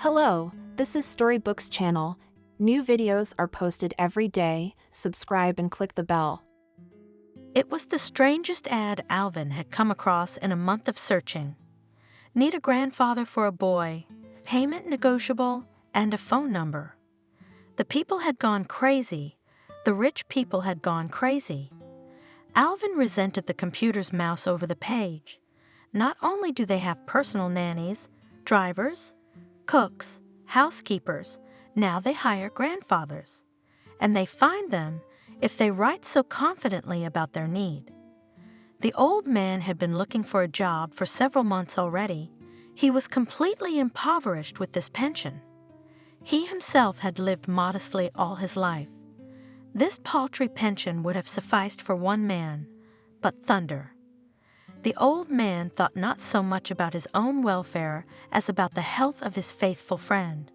Hello, this is Storybooks channel. New videos are posted every day. Subscribe and click the bell. It was the strangest ad Alvin had come across in a month of searching. Need a grandfather for a boy, payment negotiable, and a phone number. The people had gone crazy. The rich people had gone crazy. Alvin resented the computer's mouse over the page. Not only do they have personal nannies, drivers, cooks, housekeepers, now they hire grandfathers. And they find them if they write so confidently about their need. The old man had been looking for a job for several months already. He was completely impoverished with this pension. He himself had lived modestly all his life. This paltry pension would have sufficed for one man, but thunder. The old man thought not so much about his own welfare as about the health of his faithful friend.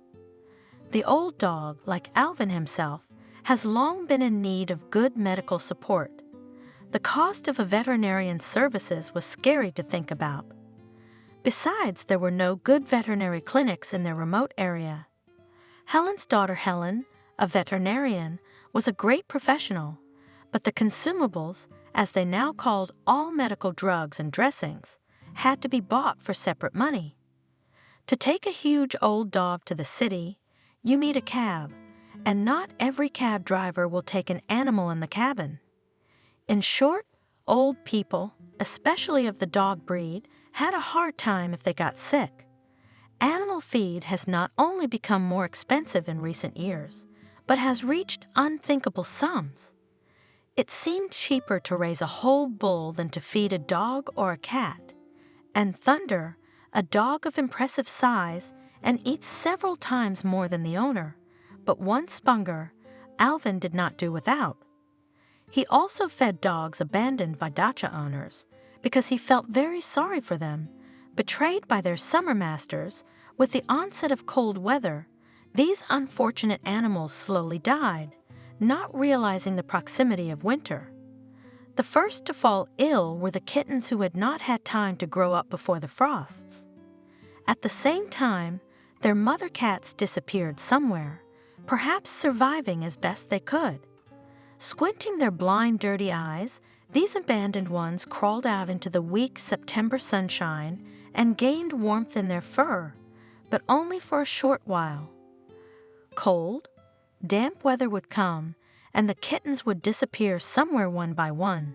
The old dog, like Alvin himself, has long been in need of good medical support. The cost of a veterinarian's services was scary to think about. Besides, there were no good veterinary clinics in their remote area. Helen's daughter Helen, a veterinarian, was a great professional, but the consumables, as they now called all medical drugs and dressings, had to be bought for separate money. To take a huge old dog to the city, you need a cab, and not every cab driver will take an animal in the cabin. In short, old people, especially of the dog breed, had a hard time if they got sick. Animal feed has not only become more expensive in recent years, but has reached unthinkable sums. It seemed cheaper to raise a whole bull than to feed a dog or a cat. And Thunder, a dog of impressive size and eats several times more than the owner, but one Spunger, Alvin did not do without. He also fed dogs abandoned by dacha owners because he felt very sorry for them. Betrayed by their summer masters, with the onset of cold weather, these unfortunate animals slowly died, not realizing the proximity of winter. The first to fall ill were the kittens who had not had time to grow up before the frosts. At the same time, their mother cats disappeared somewhere, perhaps surviving as best they could. Squinting their blind, dirty eyes, these abandoned ones crawled out into the weak September sunshine and gained warmth in their fur, but only for a short while. Cold, damp weather would come, and the kittens would disappear somewhere one by one.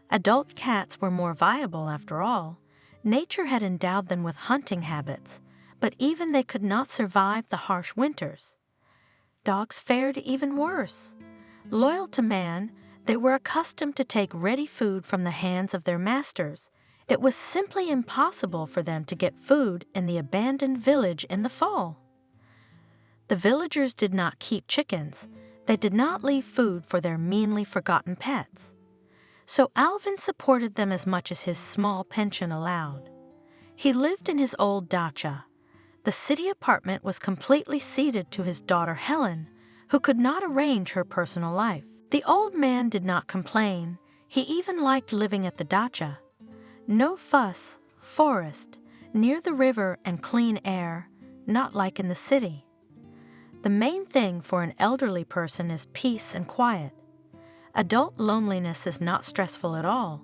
Adult cats were more viable after all. Nature had endowed them with hunting habits, but even they could not survive the harsh winters. Dogs fared even worse. Loyal to man, they were accustomed to take ready food from the hands of their masters. It was simply impossible for them to get food in the abandoned village in the fall. The villagers did not keep chickens. They did not leave food for their meanly forgotten pets. So Alvin supported them as much as his small pension allowed. He lived in his old dacha. The city apartment was completely ceded to his daughter Helen, who could not arrange her personal life. The old man did not complain. He even liked living at the dacha. No fuss, forest, near the river and clean air, not like in the city. The main thing for an elderly person is peace and quiet. Adult loneliness is not stressful at all.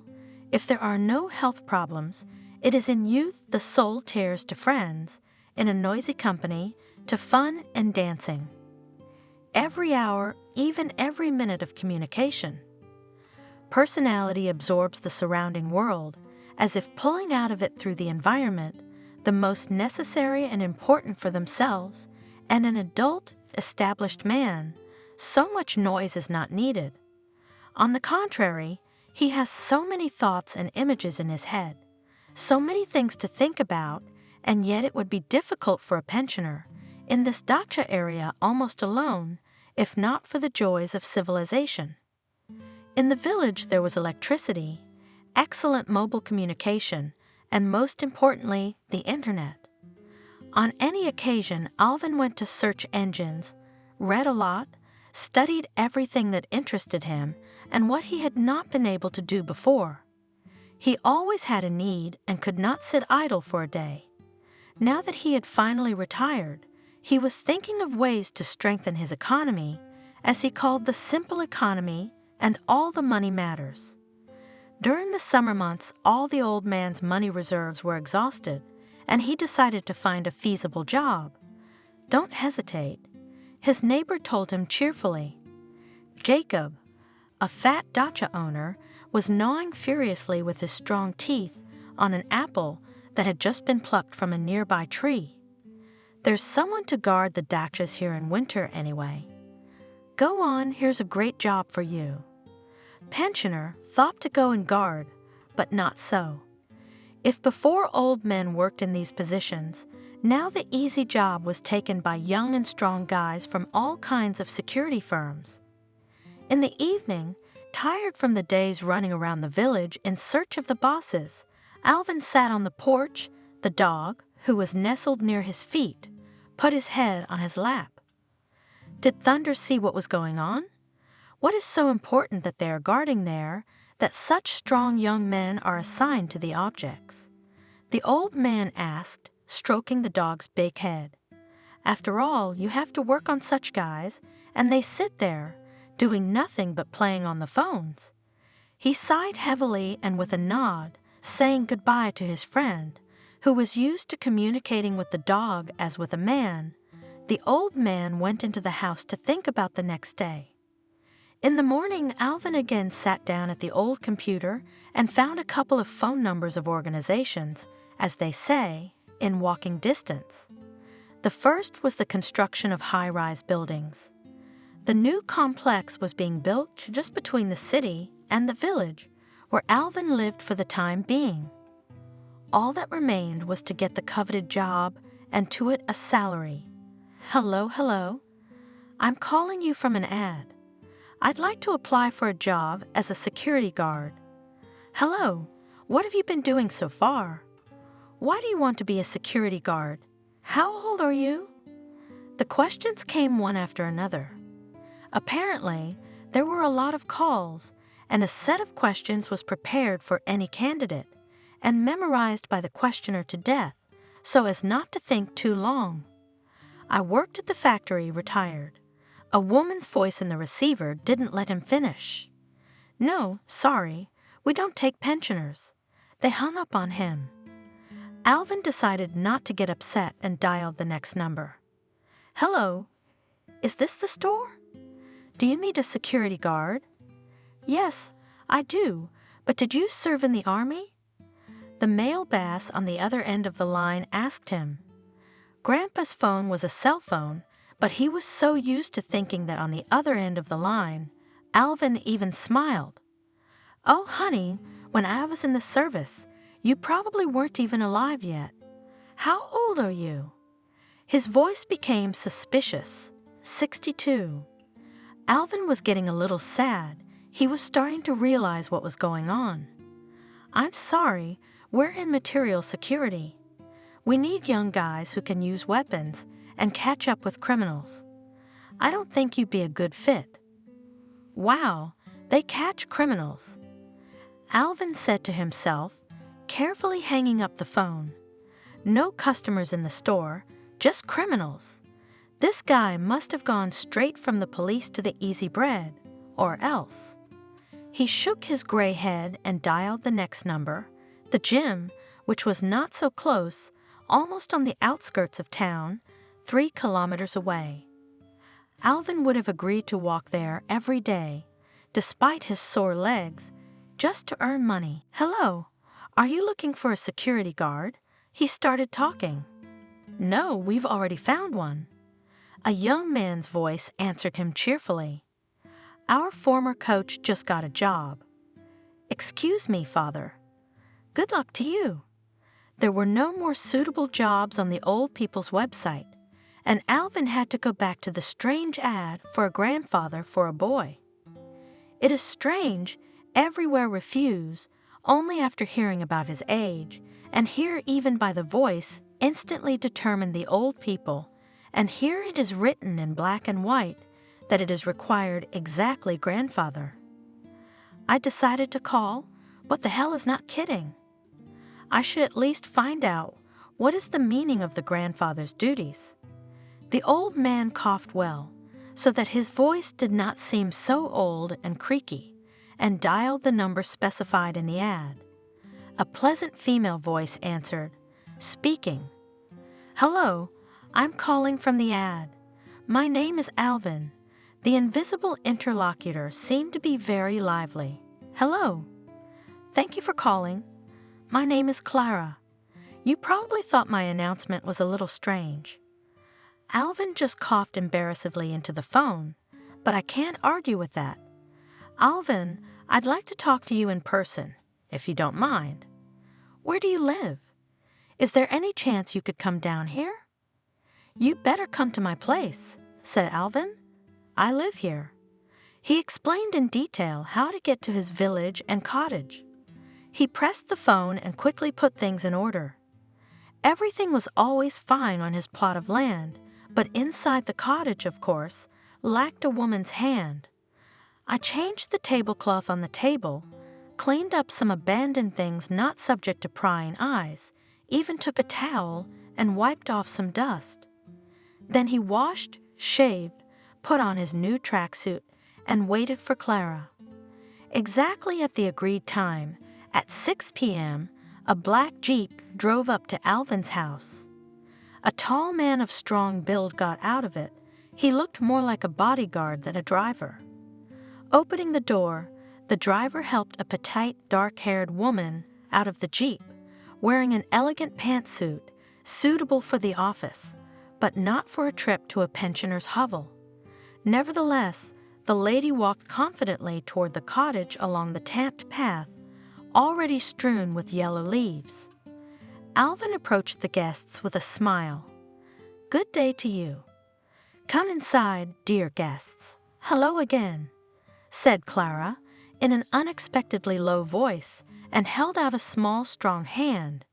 If there are no health problems, it is in youth the soul tears to friends, in a noisy company, to fun and dancing. Every hour, even every minute of communication. Personality absorbs the surrounding world, as if pulling out of it through the environment, the most necessary and important for themselves, and an adult, established man, so much noise is not needed. On the contrary, he has so many thoughts and images in his head, so many things to think about, and yet it would be difficult for a pensioner, in this dacha area almost alone, if not for the joys of civilization. In the village there was electricity, excellent mobile communication, and most importantly, the internet. On any occasion, Alvin went to search engines, read a lot, studied everything that interested him and what he had not been able to do before. He always had a need and could not sit idle for a day. Now that he had finally retired, he was thinking of ways to strengthen his economy, as he called the simple economy, and all the money matters. During the summer months, all the old man's money reserves were exhausted, and he decided to find a feasible job. Don't hesitate, his neighbor told him cheerfully. Jacob, a fat dacha owner, was gnawing furiously with his strong teeth on an apple that had just been plucked from a nearby tree. There's someone to guard the dachas here in winter anyway. Go on, here's a great job for you. Pensioner thought to go and guard, but not so. If before old men worked in these positions, now the easy job was taken by young and strong guys from all kinds of security firms. In the evening, tired from the day's running around the village in search of the bosses, Alvin sat on the porch. The dog, who was nestled near his feet, put his head on his lap. Did Thunder see what was going on? What is so important that they are guarding there, that such strong young men are assigned to the objects? The old man asked, stroking the dog's big head. After all, you have to work on such guys, and they sit there, doing nothing but playing on the phones. He sighed heavily and with a nod, saying goodbye to his friend, who was used to communicating with the dog as with a man. The old man went into the house to think about the next day. In the morning, Alvin again sat down at the old computer and found a couple of phone numbers of organizations, as they say, in walking distance. The first was the construction of high-rise buildings. The new complex was being built just between the city and the village, where Alvin lived for the time being. All that remained was to get the coveted job and to it a salary. Hello. I'm calling you from an ad. I'd like to apply for a job as a security guard. Hello, what have you been doing so far? Why do you want to be a security guard? How old are you? The questions came one after another. Apparently, there were a lot of calls, and a set of questions was prepared for any candidate, and memorized by the questioner to death, so as not to think too long. I worked at the factory, retired. A woman's voice in the receiver didn't let him finish. No, sorry, we don't take pensioners. They hung up on him. Alvin decided not to get upset and dialed the next number. Hello, is this the store? Do you need a security guard? Yes, I do, but did you serve in the army? The male bass on the other end of the line asked him. Grandpa's phone was a cell phone, but he was so used to thinking that on the other end of the line, Alvin even smiled. Oh, honey, when I was in the service, you probably weren't even alive yet. How old are you? His voice became suspicious. 62. Alvin was getting a little sad. He was starting to realize what was going on. I'm sorry, we're in material security. We need young guys who can use weapons and catch up with criminals. I don't think you'd be a good fit. Wow, they catch criminals. Alvin said to himself, carefully hanging up the phone. No customers in the store, just criminals. This guy must have gone straight from the police to the easy bread, or else. He shook his gray head and dialed the next number, the gym, which was not so close, almost on the outskirts of town, 3 kilometers away. Alvin would have agreed to walk there every day, despite his sore legs, just to earn money. Hello, are you looking for a security guard? He started talking. No, we've already found one. A young man's voice answered him cheerfully. Our former coach just got a job. Excuse me, Father. Good luck to you. There were no more suitable jobs on the old people's website, and Alvin had to go back to the strange ad for a grandfather for a boy. It is strange, everywhere refuse, only after hearing about his age, and here even by the voice instantly determined the old people, and here it is written in black and white that it is required exactly grandfather. I decided to call. What the hell is not kidding? I should at least find out What is the meaning of the grandfather's duties? The old man coughed well, so that his voice did not seem so old and creaky, and dialed the number specified in the ad. A pleasant female voice answered, "Speaking." "Hello, I'm calling from the ad. My name is Alvin." The invisible interlocutor seemed to be very lively. "Hello. Thank you for calling. My name is Clara. You probably thought my announcement was a little strange." Alvin just coughed embarrassedly into the phone, but I can't argue with that. "Alvin, I'd like to talk to you in person, if you don't mind. Where do you live? Is there any chance you could come down here?" "You'd better come to my place," said Alvin. "I live here." He explained in detail how to get to his village and cottage. He pressed the phone and quickly put things in order. Everything was always fine on his plot of land, but inside the cottage, of course, lacked a woman's hand. I changed the tablecloth on the table, cleaned up some abandoned things not subject to prying eyes, even took a towel and wiped off some dust. Then he washed, shaved, put on his new tracksuit, and waited for Clara. Exactly at the agreed time, at 6 p.m., a black Jeep drove up to Alvin's house. A tall man of strong build got out of it. He looked more like a bodyguard than a driver. Opening the door, the driver helped a petite, dark-haired woman out of the Jeep, wearing an elegant pantsuit suitable for the office, but not for a trip to a pensioner's hovel. Nevertheless, the lady walked confidently toward the cottage along the tamped path, already strewn with yellow leaves. Alvin approached the guests with a smile. "Good day to you. Come inside, dear guests." "Hello again," said Clara in an unexpectedly low voice and held out a small, strong hand.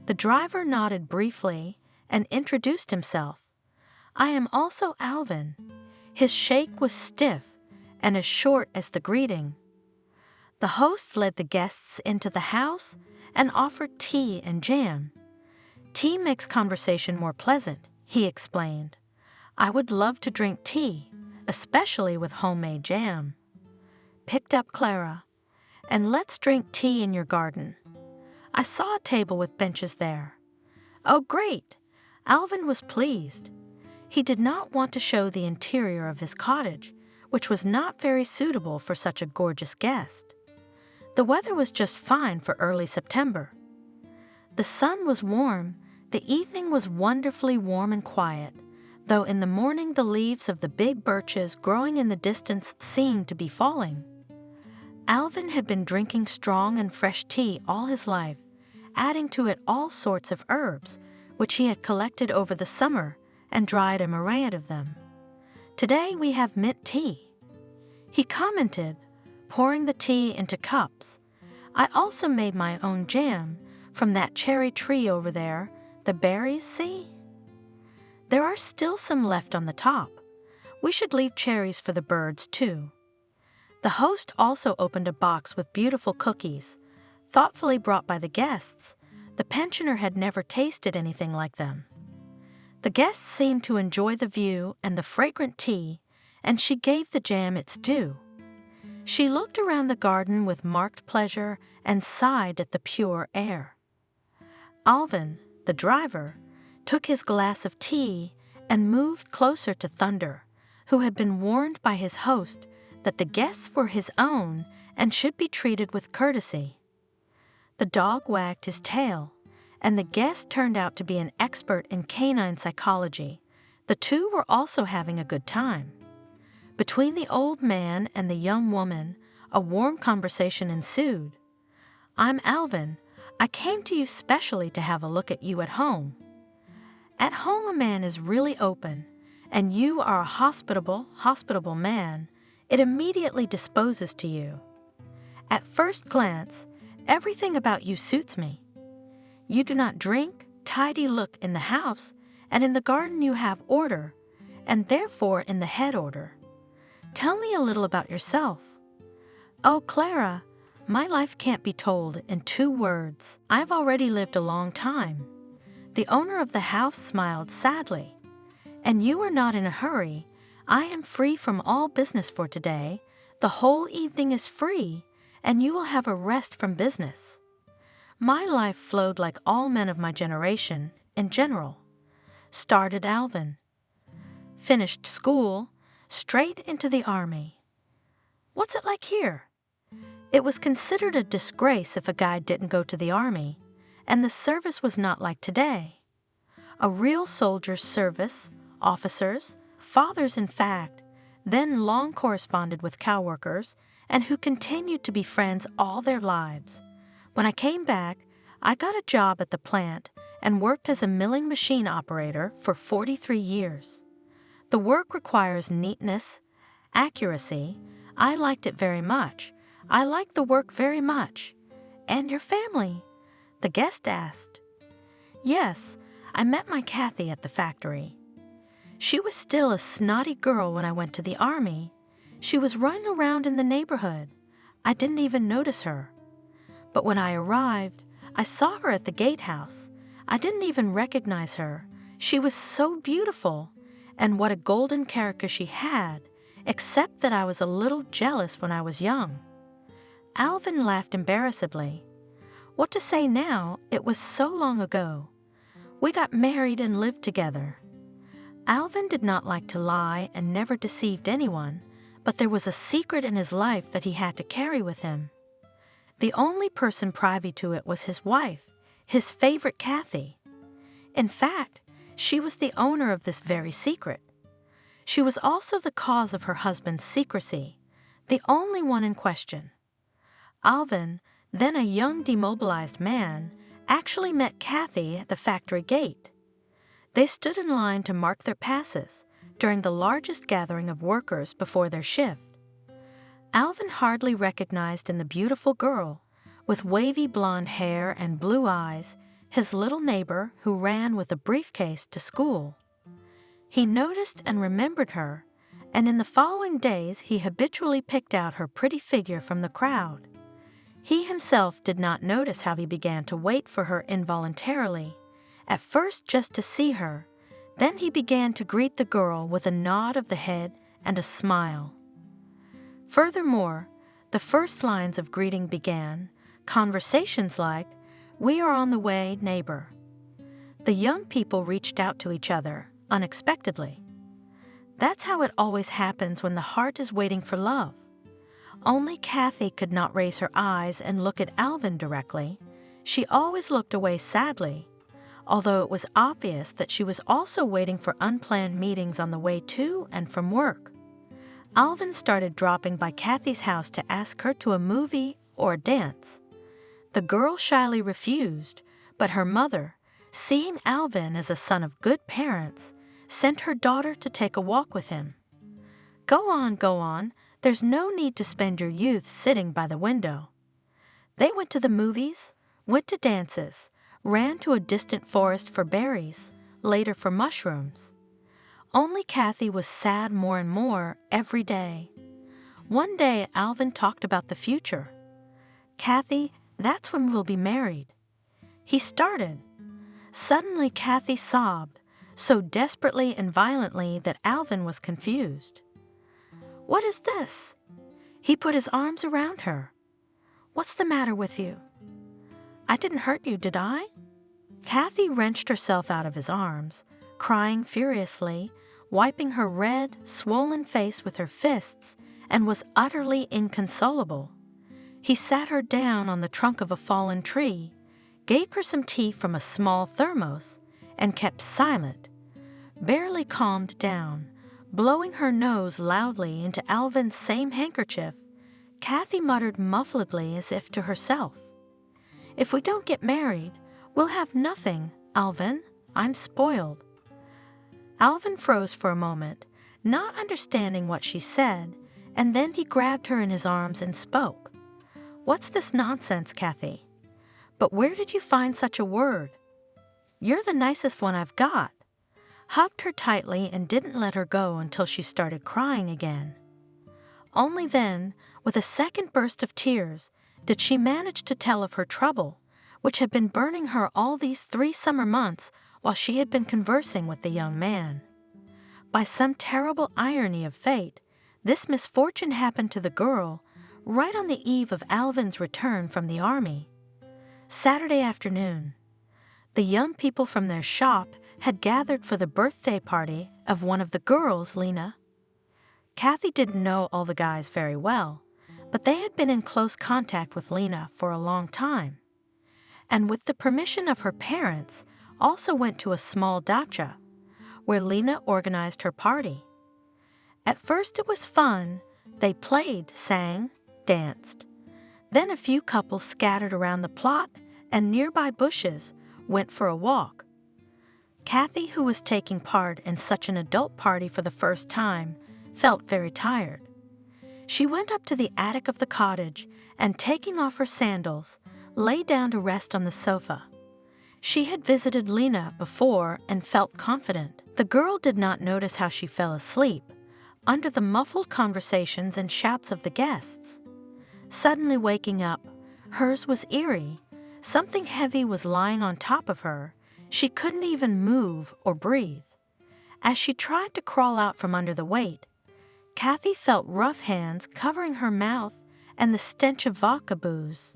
The driver nodded briefly and introduced himself. "I am also Alvin." His shake was stiff and as short as the greeting. The host led the guests into the house and offered tea and jam. "Tea makes conversation more pleasant," he explained. "I would love to drink tea, especially with homemade jam." Picked up Clara. "And let's drink tea in your garden. I saw a table with benches there." "Oh, great!" Alvin was pleased. He did not want to show the interior of his cottage, which was not very suitable for such a gorgeous guest. The weather was just fine for early September. The sun was warm, the evening was wonderfully warm and quiet, though in the morning the leaves of the big birches growing in the distance seemed to be falling. Alvin had been drinking strong and fresh tea all his life, adding to it all sorts of herbs, which he had collected over the summer and dried a myriad of them. "Today we have mint tea," he commented, pouring the tea into cups. "I also made my own jam from that cherry tree over there. The berries, see? There are still some left on the top. We should leave cherries for the birds, too." The host also opened a box with beautiful cookies, thoughtfully brought by the guests. The pensioner had never tasted anything like them. The guests seemed to enjoy the view and the fragrant tea, and she gave the jam its due. She looked around the garden with marked pleasure and sighed at the pure air. Alvin, the driver, took his glass of tea and moved closer to Thunder, who had been warned by his host that the guests were his own and should be treated with courtesy. The dog wagged his tail, and the guest turned out to be an expert in canine psychology. The two were also having a good time. Between the old man and the young woman, a warm conversation ensued. "I'm Alvin. I came to you specially to have a look at you at home." At home a man is really open, and you are a hospitable man. It immediately disposes to you. At first glance, everything about you suits me. You do not drink, tidy look in the house, and in the garden you have order, and therefore in the head order. Tell me a little about yourself." "Oh, Clara, my life can't be told in 2 words. I've already lived a long time. The owner of the house smiled sadly. "And you are not in a hurry. I am free from all business for today. The whole evening is free, and you will have a rest from business." My life flowed like all men of my generation, in general. Started Alvin. Finished school, straight into the army. What's it like here? It was considered a disgrace if a guy didn't go to the army, and the service was not like today. A real soldier's service, officers, fathers in fact, then long corresponded with cowworkers, and who continued to be friends all their lives. When I came back, I got a job at the plant and worked as a milling machine operator for 43 years. The work requires neatness, accuracy. I liked it very much. I liked the work very much. "And your family?" the guest asked. Yes, I met my Kathy at the factory. She was still a snotty girl when I went to the army. She was running around in the neighborhood. I didn't even notice her. But when I arrived, I saw her at the gatehouse. I didn't even recognize her. She was so beautiful, and what a golden character she had, except that I was a little jealous when I was young. Alvin laughed embarrassedly. What to say now? It was so long ago. We got married and lived together. Alvin did not like to lie and never deceived anyone, but there was a secret in his life that he had to carry with him. The only person privy to it was his wife, his favorite Kathy. In fact, she was the owner of this very secret. She was also the cause of her husband's secrecy, the only one in question. Alvin, then a young demobilized man, actually met Kathy at the factory gate. They stood in line to mark their passes during the largest gathering of workers before their shift. Alvin hardly recognized in the beautiful girl, with wavy blonde hair and blue eyes, his little neighbor who ran with a briefcase to school. He noticed and remembered her, and in the following days he habitually picked out her pretty figure from the crowd. He himself did not notice how he began to wait for her involuntarily, at first just to see her. Then he began to greet the girl with a nod of the head and a smile. Furthermore, the first lines of greeting began, conversations like, "We are on the way, neighbor." The young people reached out to each other, unexpectedly. That's how it always happens when the heart is waiting for love. Only Kathy could not raise her eyes and look at Alvin directly. She always looked away sadly, although it was obvious that she was also waiting for unplanned meetings on the way to and from work. Alvin started dropping by Kathy's house to ask her to a movie or a dance. The girl shyly refused, but her mother, seeing Alvin as a son of good parents, sent her daughter to take a walk with him. Go on. There's no need to spend your youth sitting by the window." They went to the movies, went to dances, ran to a distant forest for berries, later for mushrooms. Only Kathy was sad more and more every day. One day Alvin talked about the future. "Kathy, that's when we'll be married." He started. Suddenly Kathy sobbed, so desperately and violently that Alvin was confused. "What is this?" He put his arms around her. "What's the matter with you?" "I didn't hurt you, did I?" Kathy wrenched herself out of his arms, crying furiously, wiping her red, swollen face with her fists, and was utterly inconsolable. He sat her down on the trunk of a fallen tree, gave her some tea from a small thermos, and kept silent, barely calmed down. Blowing her nose loudly into Alvin's same handkerchief, Kathy muttered muffledly as if to herself, "If we don't get married, we'll have nothing, Alvin. I'm spoiled." Alvin froze for a moment, not understanding what she said, and then he grabbed her in his arms and spoke. "What's this nonsense, Kathy? But where did you find such a word? You're the nicest one I've got." Hugged her tightly and didn't let her go until she started crying again. Only then, with a second burst of tears, did she manage to tell of her trouble, which had been burning her all these 3 summer months while she had been conversing with the young man. By some terrible irony of fate, this misfortune happened to the girl right on the eve of Alvin's return from the army. Saturday afternoon. The young people from their shop had gathered for the birthday party of one of the girls, Lena. Kathy didn't know all the guys very well, but they had been in close contact with Lena for a long time, and with the permission of her parents, also went to a small dacha, where Lena organized her party. At first it was fun. They played, sang, danced. Then a few couples scattered around the plot and nearby bushes went for a walk. Kathy, who was taking part in such an adult party for the first time, felt very tired. She went up to the attic of the cottage and, taking off her sandals, lay down to rest on the sofa. She had visited Lena before and felt confident. The girl did not notice how she fell asleep under the muffled conversations and shouts of the guests. Suddenly waking up, hers was eerie. Something heavy was lying on top of her. She couldn't even move or breathe. As she tried to crawl out from under the weight, Kathy felt rough hands covering her mouth and the stench of vodka booze.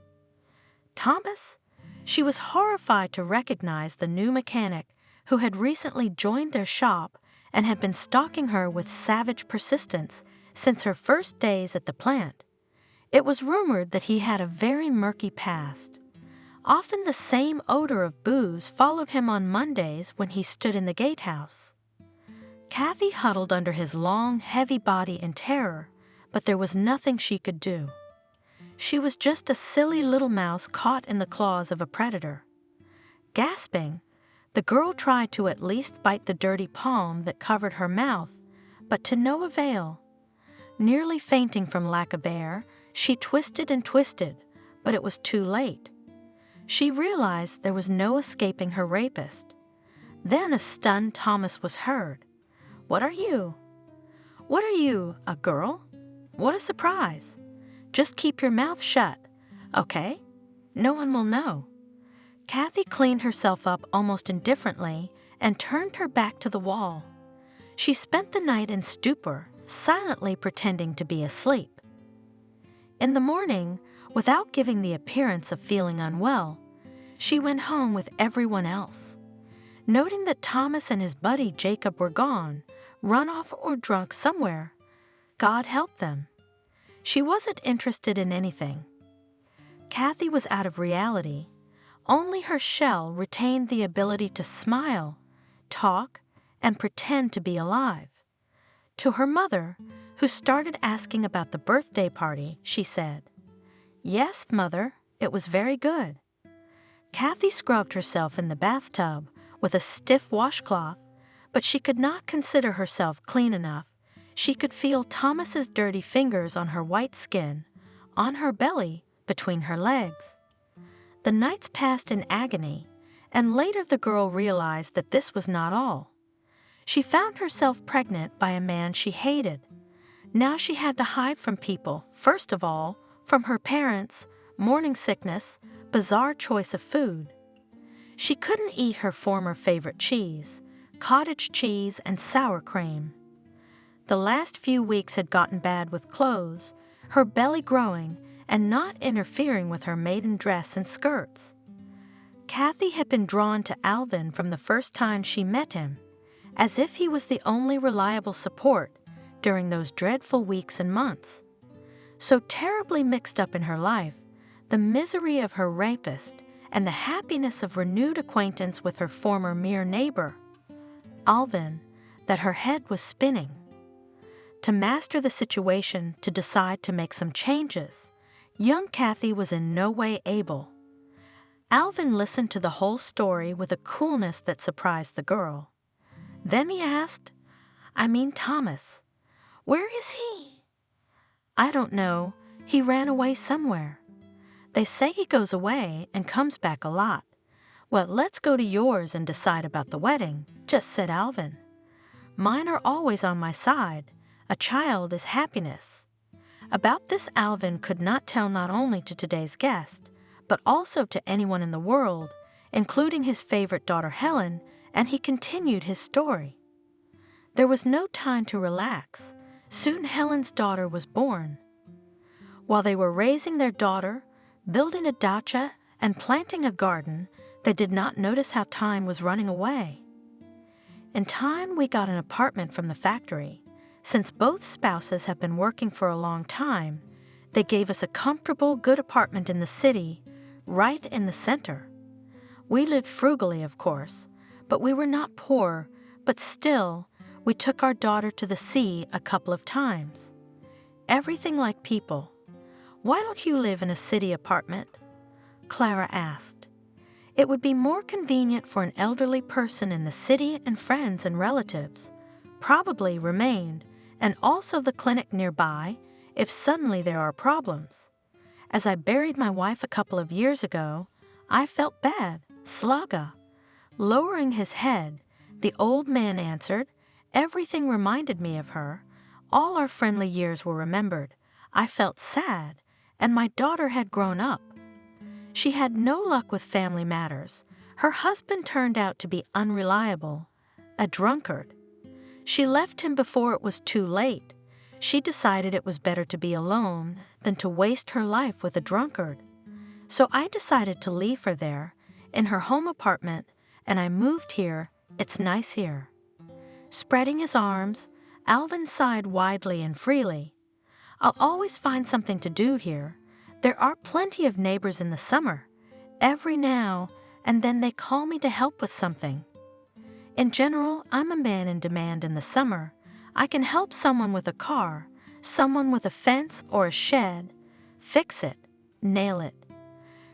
Thomas? She was horrified to recognize the new mechanic who had recently joined their shop and had been stalking her with savage persistence since her first days at the plant. It was rumored that he had a very murky past. Often the same odor of booze followed him on Mondays when he stood in the gatehouse. Kathy huddled under his long, heavy body in terror, but there was nothing she could do. She was just a silly little mouse caught in the claws of a predator. Gasping, the girl tried to at least bite the dirty palm that covered her mouth, but to no avail. Nearly fainting from lack of air, she twisted and twisted, but it was too late. She realized there was no escaping her rapist. Then a stunned Thomas was heard. "What are you? What are you, a girl? What a surprise. Just keep your mouth shut, okay? No one will know." Kathy cleaned herself up almost indifferently and turned her back to the wall. She spent the night in stupor, silently pretending to be asleep. In the morning, without giving the appearance of feeling unwell, she went home with everyone else. Noting that Thomas and his buddy Jacob were gone, run off or drunk somewhere, God help them. She wasn't interested in anything. Kathy was out of reality. Only her shell retained the ability to smile, talk, and pretend to be alive. To her mother, who started asking about the birthday party, she said, "Yes, Mother, it was very good." Kathy scrubbed herself in the bathtub with a stiff washcloth, but she could not consider herself clean enough. She could feel Thomas's dirty fingers on her white skin, on her belly, between her legs. The nights passed in agony, and later the girl realized that this was not all. She found herself pregnant by a man she hated. Now she had to hide from people, first of all, from her parents, morning sickness, bizarre choice of food. She couldn't eat her former favorite cheese, cottage cheese and sour cream. The last few weeks had gotten bad with clothes, her belly growing and not interfering with her maiden dress and skirts. Kathy had been drawn to Alvin from the first time she met him, as if he was the only reliable support during those dreadful weeks and months. So terribly mixed up in her life, the misery of her rapist and the happiness of renewed acquaintance with her former mere neighbor, Alvin, that her head was spinning. To master the situation, to decide to make some changes, young Kathy was in no way able. Alvin listened to the whole story with a coolness that surprised the girl. Then he asked, "I mean Thomas. Where is he?" "I don't know. He ran away somewhere. They say he goes away and comes back a lot. Well, let's go to yours and decide about the wedding," just said Alvin. "Mine are always on my side. A child is happiness." About this Alvin could not tell not only to today's guest, but also to anyone in the world, including his favorite daughter Helen, and he continued his story. There was no time to relax. Soon Helen's daughter was born. While they were raising their daughter, building a dacha, and planting a garden, they did not notice how time was running away. In time, we got an apartment from the factory. Since both spouses have been working for a long time, they gave us a comfortable, good apartment in the city, right in the center. We lived frugally, of course, but we were not poor, but still, we took our daughter to the sea a couple of times. Everything like people. Why don't you live in a city apartment? Clara asked. It would be more convenient for an elderly person in the city, and friends and relatives probably remained, and also the clinic nearby if suddenly there are problems. As I buried my wife a couple of years ago, I felt bad, Slaga. Lowering his head, the old man answered, everything reminded me of her. All our friendly years were remembered. I felt sad, and my daughter had grown up. She had no luck with family matters. Her husband turned out to be unreliable, a drunkard. She left him before it was too late. She decided it was better to be alone than to waste her life with a drunkard. So I decided to leave her there, in her home apartment, and I moved here. It's nice here. Spreading his arms, Alvin sighed widely and freely. I'll always find something to do here. There are plenty of neighbors in the summer. Every now and then they call me to help with something. In general, I'm a man in demand in the summer. I can help someone with a car, someone with a fence or a shed. Fix it, nail it.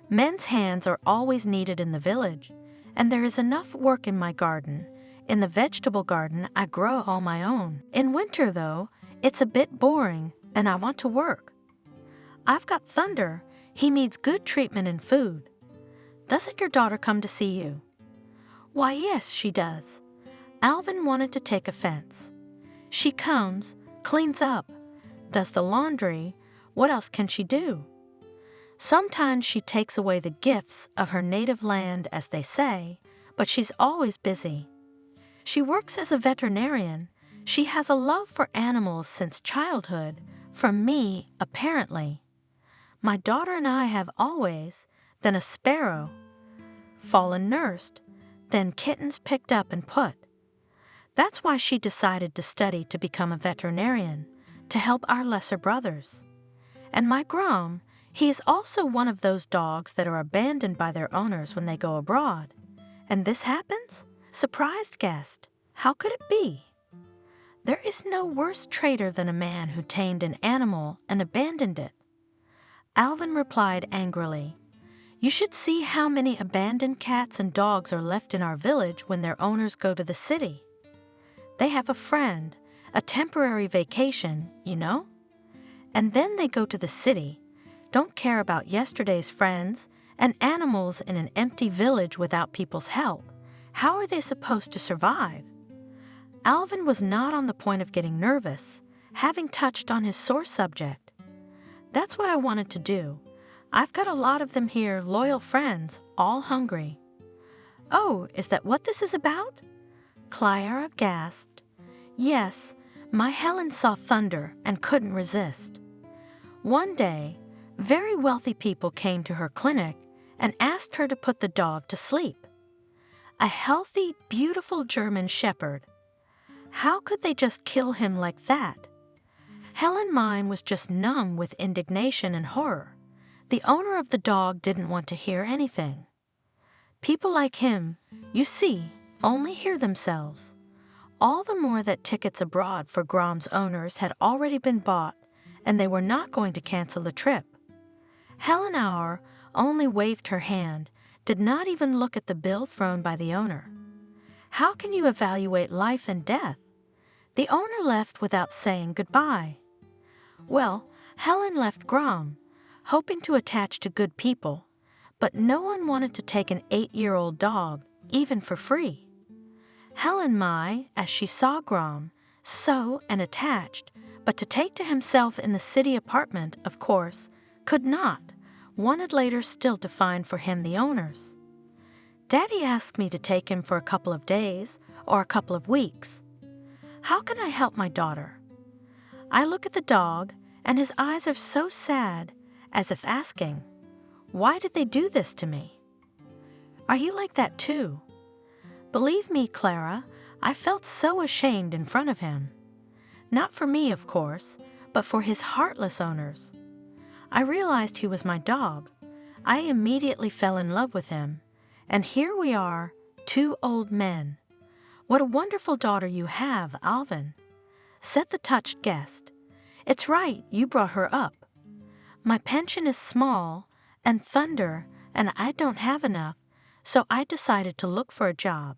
Men's hands are always needed in the village, and there is enough work in my garden. In the vegetable garden, I grow all my own. In winter, though, it's a bit boring, and I want to work. I've got Thunder. He needs good treatment and food. Doesn't your daughter come to see you? Why, yes, she does. Alvin wanted to take offense. She comes, cleans up, does the laundry. What else can she do? Sometimes she takes away the gifts of her native land, as they say, but she's always busy. She works as a veterinarian. She has a love for animals since childhood, from me, apparently. My daughter and I have always, then a sparrow, fallen nursed, then kittens picked up and put. That's why she decided to study to become a veterinarian, to help our lesser brothers. And my Grom, he is also one of those dogs that are abandoned by their owners when they go abroad. And this happens? Surprised guest. How could it be? There is no worse traitor than a man who tamed an animal and abandoned it. Alvin replied angrily, You should see how many abandoned cats and dogs are left in our village when their owners go to the city. They have a friend, a temporary vacation, you know? And then they go to the city, don't care about yesterday's friends, and animals in an empty village without people's help. How are they supposed to survive? Alvin was not on the point of getting nervous, having touched on his sore subject. That's what I wanted to do. I've got a lot of them here, loyal friends, all hungry. Oh, is that what this is about? Clara gasped. Yes, my Helen saw Thunder and couldn't resist. One day, very wealthy people came to her clinic and asked her to put the dog to sleep. A healthy, beautiful German shepherd. How could they just kill him like that? Helen Mine was just numb with indignation and horror. The owner of the dog didn't want to hear anything. People like him, you see, only hear themselves. All the more that tickets abroad for Grom's owners had already been bought, and they were not going to cancel the trip. Helen Auer only waved her hand, did not even look at the bill thrown by the owner. How can you evaluate life and death? The owner left without saying goodbye. Well, Helen left Grom, hoping to attach to good people, but no one wanted to take an 8-year-old dog, even for free. Helen Mai, as she saw Grom, so and attached, but to take to himself in the city apartment, of course, could not. wanted later still to find for him the owners. Daddy asked me to take him for a couple of days or a couple of weeks. How can I help my daughter? I look at the dog, and his eyes are so sad, as if asking, why did they do this to me? Are you like that too? Believe me, Clara, I felt so ashamed in front of him. Not for me, of course, but for his heartless owners. I realized he was my dog. I immediately fell in love with him, and here we are, 2 old men. What a wonderful daughter you have, Alvin, said the touched guest. It's right, you brought her up. My pension is small, and thunder, and I don't have enough, so I decided to look for a job.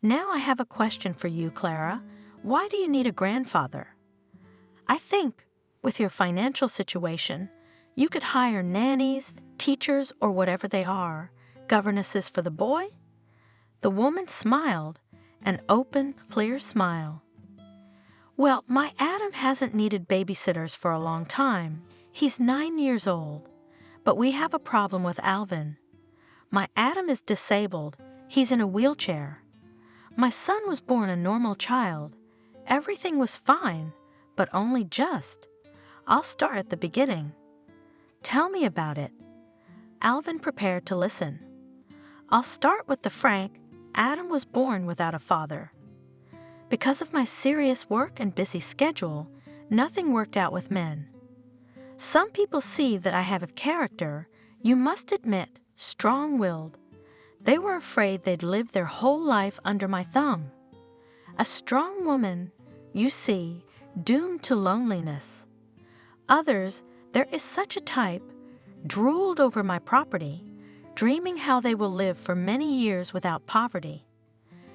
Now I have a question for you, Clara. Why do you need a grandfather? I think, with your financial situation, you could hire nannies, teachers, or whatever they are, governesses for the boy? The woman smiled, an open, clear smile. Well, my Adam hasn't needed babysitters for a long time. He's 9 years old. But we have a problem with Alvin. My Adam is disabled. He's in a wheelchair. My son was born a normal child. Everything was fine, but only just. I'll start at the beginning. Tell me about it. Alvin prepared to listen. I'll start with the frank. Adam was born without a father. Because of my serious work and busy schedule, nothing worked out with men. Some people see that I have a character, you must admit, strong-willed. They were afraid they'd live their whole life under my thumb. A strong woman, you see, doomed to loneliness. Others, there is such a type, drooled over my property, dreaming how they will live for many years without poverty.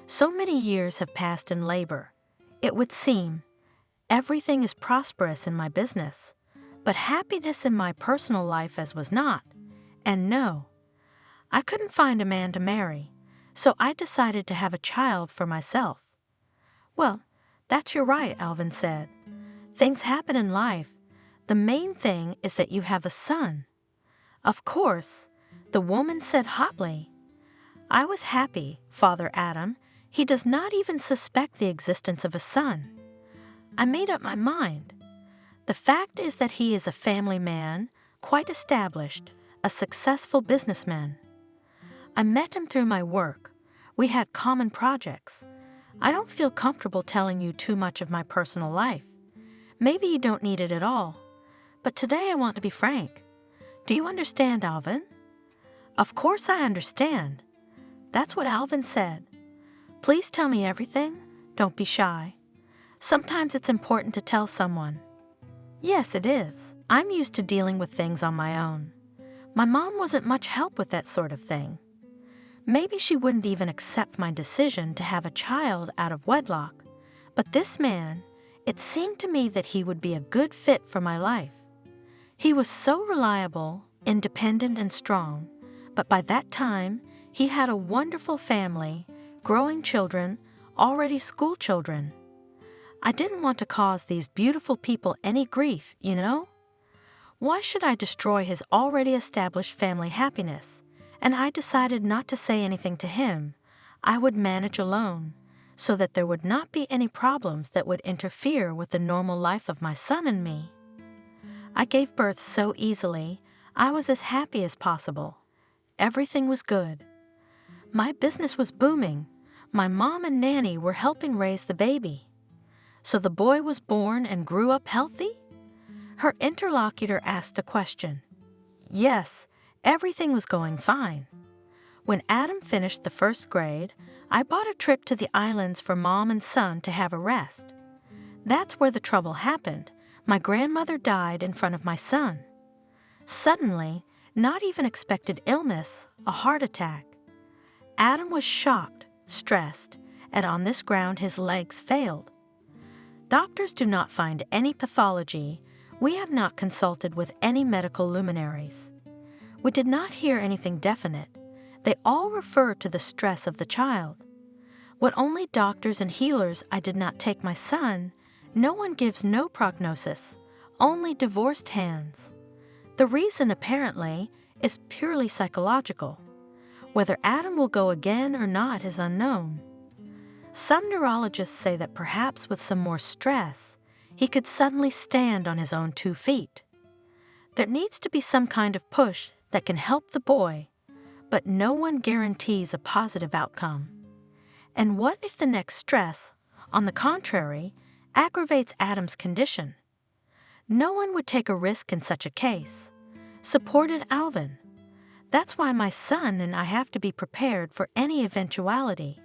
So many years have passed in labor. It would seem everything is prosperous in my business, but happiness in my personal life as was not. And no, I couldn't find a man to marry, so I decided to have a child for myself. Well, that's your right, Alvin said. Things happen in life. The main thing is that you have a son. Of course, the woman said hotly. I was happy, Father Adam. He does not even suspect the existence of a son. I made up my mind. The fact is that he is a family man, quite established, a successful businessman. I met him through my work. We had common projects. I don't feel comfortable telling you too much of my personal life. Maybe you don't need it at all. But today I want to be frank. Do you understand, Alvin? Of course I understand. That's what Alvin said. Please tell me everything. Don't be shy. Sometimes it's important to tell someone. Yes, it is. I'm used to dealing with things on my own. My mom wasn't much help with that sort of thing. Maybe she wouldn't even accept my decision to have a child out of wedlock. But this man, it seemed to me that he would be a good fit for my life. He was so reliable, independent, and strong, but by that time, he had a wonderful family, growing children, already school children. I didn't want to cause these beautiful people any grief, you know? Why should I destroy his already established family happiness? And I decided not to say anything to him. I would manage alone, so that there would not be any problems that would interfere with the normal life of my son and me. I gave birth so easily, I was as happy as possible. Everything was good. My business was booming. My mom and nanny were helping raise the baby. So the boy was born and grew up healthy? Her interlocutor asked a question. Yes, everything was going fine. When Adam finished the first grade, I bought a trip to the islands for Mom and son to have a rest. That's where the trouble happened. My grandmother died in front of my son. Suddenly, not even expected illness, a heart attack. Adam was shocked, stressed, and on this ground his legs failed. Doctors do not find any pathology. We have not consulted with any medical luminaries. We did not hear anything definite. They all refer to the stress of the child. What only doctors and healers I did not take my son, no one gives no prognosis, only divorced hands. The reason, apparently, is purely psychological. Whether Adam will go again or not is unknown. Some neurologists say that perhaps with some more stress, he could suddenly stand on his own 2 feet. There needs to be some kind of push that can help the boy, but no one guarantees a positive outcome. And what if the next stress, on the contrary, aggravates Adam's condition? No one would take a risk in such a case, supported Alvin. That's why my son and I have to be prepared for any eventuality.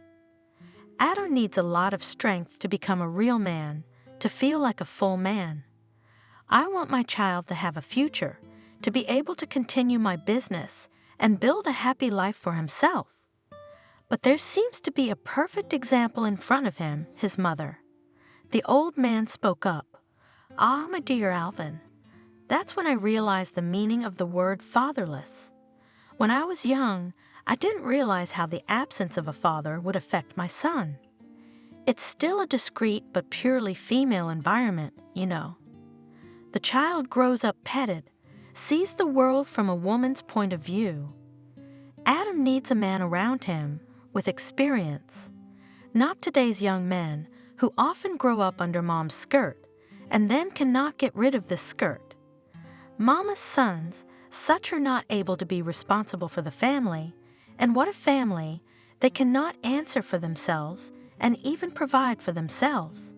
Adam needs a lot of strength to become a real man, to feel like a full man. I want my child to have a future, to be able to continue my business and build a happy life for himself. But there seems to be a perfect example in front of him, his mother. The old man spoke up. "Ah, my dear Alvin, that's when I realized the meaning of the word fatherless. When I was young, I didn't realize how the absence of a father would affect my son. It's still a discreet but purely female environment, you know. The child grows up petted, sees the world from a woman's point of view. Adam needs a man around him with experience, not today's young men who often grow up under mom's skirt and then cannot get rid of this skirt. Mama's sons, such are not able to be responsible for the family, and what a family, they cannot answer for themselves and even provide for themselves.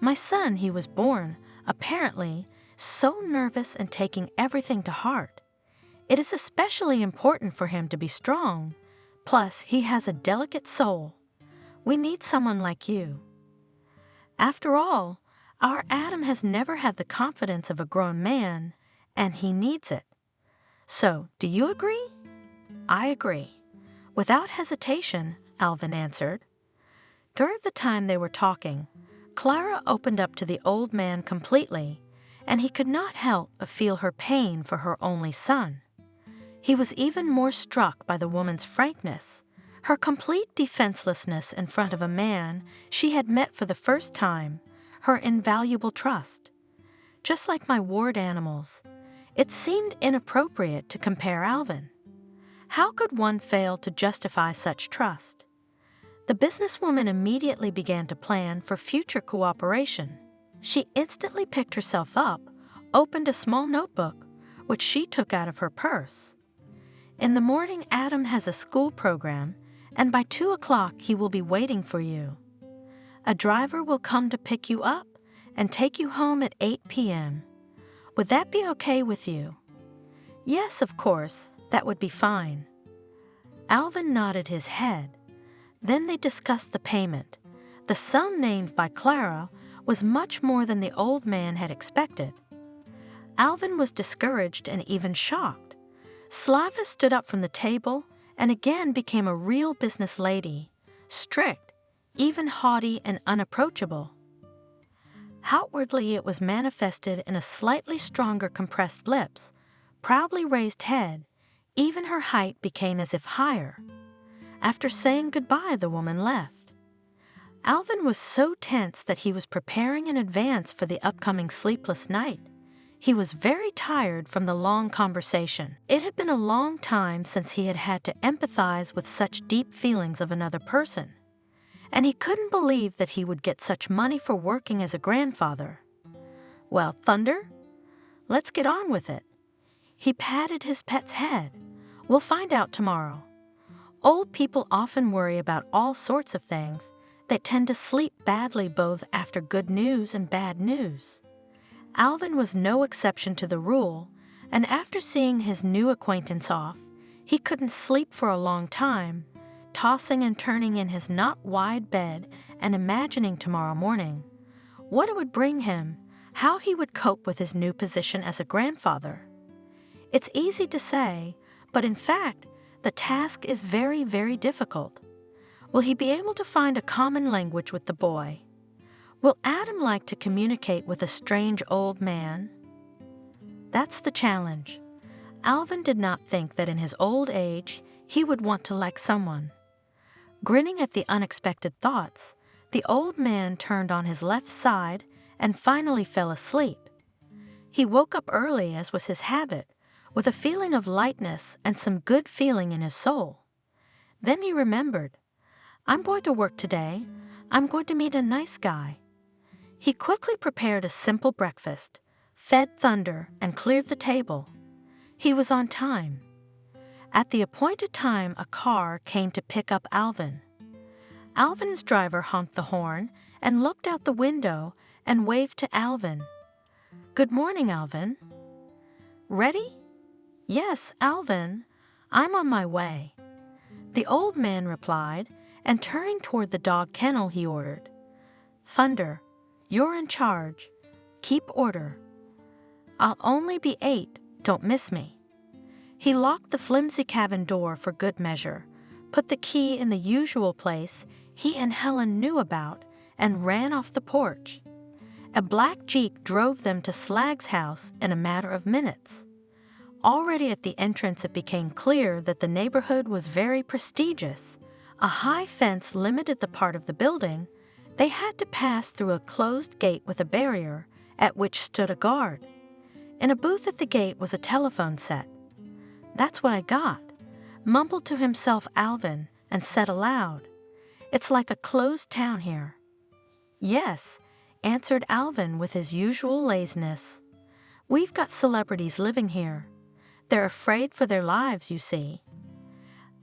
My son, he was born, apparently, so nervous and taking everything to heart. It is especially important for him to be strong, plus he has a delicate soul. We need someone like you. After all, our Adam has never had the confidence of a grown man, and he needs it. So, do you agree?" "I agree." Without hesitation, Alvin answered. During the time they were talking, Clara opened up to the old man completely, and he could not help but feel her pain for her only son. He was even more struck by the woman's frankness, her complete defenselessness in front of a man she had met for the first time, her invaluable trust. Just like my ward animals, it seemed inappropriate to compare Alvin. How could one fail to justify such trust? The businesswoman immediately began to plan for future cooperation. She instantly picked herself up, opened a small notebook, which she took out of her purse. "In the morning, Adam has a school program, and by 2 o'clock he will be waiting for you. A driver will come to pick you up and take you home at 8 p.m. Would that be okay with you?" "Yes, of course, that would be fine." Alvin nodded his head. Then they discussed the payment. The sum named by Clara was much more than the old man had expected. Alvin was discouraged and even shocked. Slava stood up from the table and again became a real business lady, strict, even haughty and unapproachable. Outwardly it was manifested in a slightly stronger compressed lips, proudly raised head. Even her height became as if higher. After saying goodbye, the woman left. Alvin was so tense that he was preparing in advance for the upcoming sleepless night. He was very tired from the long conversation. It had been a long time since he had had to empathize with such deep feelings of another person, and he couldn't believe that he would get such money for working as a grandfather. "Well, Thunder, let's get on with it." He patted his pet's head. "We'll find out tomorrow. Old people often worry about all sorts of things. They tend to sleep badly both after good news and bad news." Alvin was no exception to the rule, and after seeing his new acquaintance off, he couldn't sleep for a long time, tossing and turning in his not wide bed and imagining tomorrow morning what it would bring him, how he would cope with his new position as a grandfather. It's easy to say, but in fact, the task is very, very difficult. Will he be able to find a common language with the boy? Will Adam like to communicate with a strange old man? That's the challenge. Alvin did not think that in his old age he would want to like someone. Grinning at the unexpected thoughts, the old man turned on his left side and finally fell asleep. He woke up early, as was his habit, with a feeling of lightness and some good feeling in his soul. Then he remembered, "I'm going to work today. I'm going to meet a nice guy." He quickly prepared a simple breakfast, fed Thunder, and cleared the table. He was on time. At the appointed time, a car came to pick up Alvin. Alvin's driver honked the horn and looked out the window and waved to Alvin. "Good morning, Alvin." "Ready?" "Yes, Alvin. I'm on my way." The old man replied, and turning toward the dog kennel, he ordered, "Thunder, you're in charge. Keep order. I'll only be 8. Don't miss me." He locked the flimsy cabin door for good measure, put the key in the usual place he and Helen knew about, and ran off the porch. A black Jeep drove them to Slag's house in a matter of minutes. Already at the entrance it became clear that the neighborhood was very prestigious. A high fence limited the part of the building. They had to pass through a closed gate with a barrier, at which stood a guard. In a booth at the gate was a telephone set. "That's what I got," mumbled to himself Alvin, and said aloud, "It's like a closed town here." "Yes," answered Alvin with his usual laziness. "We've got celebrities living here. They're afraid for their lives, you see."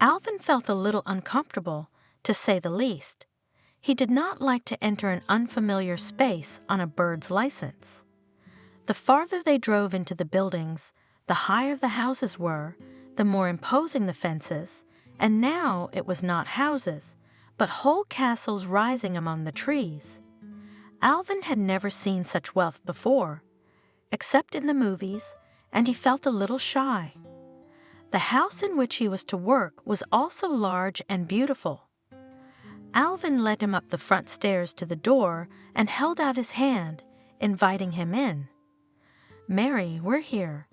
Alvin felt a little uncomfortable, to say the least. He did not like to enter an unfamiliar space on a bird's license. The farther they drove into the buildings, the higher the houses were, the more imposing the fences, and now it was not houses, but whole castles rising among the trees. Alvin had never seen such wealth before, except in the movies, and he felt a little shy. The house in which he was to work was also large and beautiful. Alvin led him up the front stairs to the door and held out his hand, inviting him in. "Mary, we're here."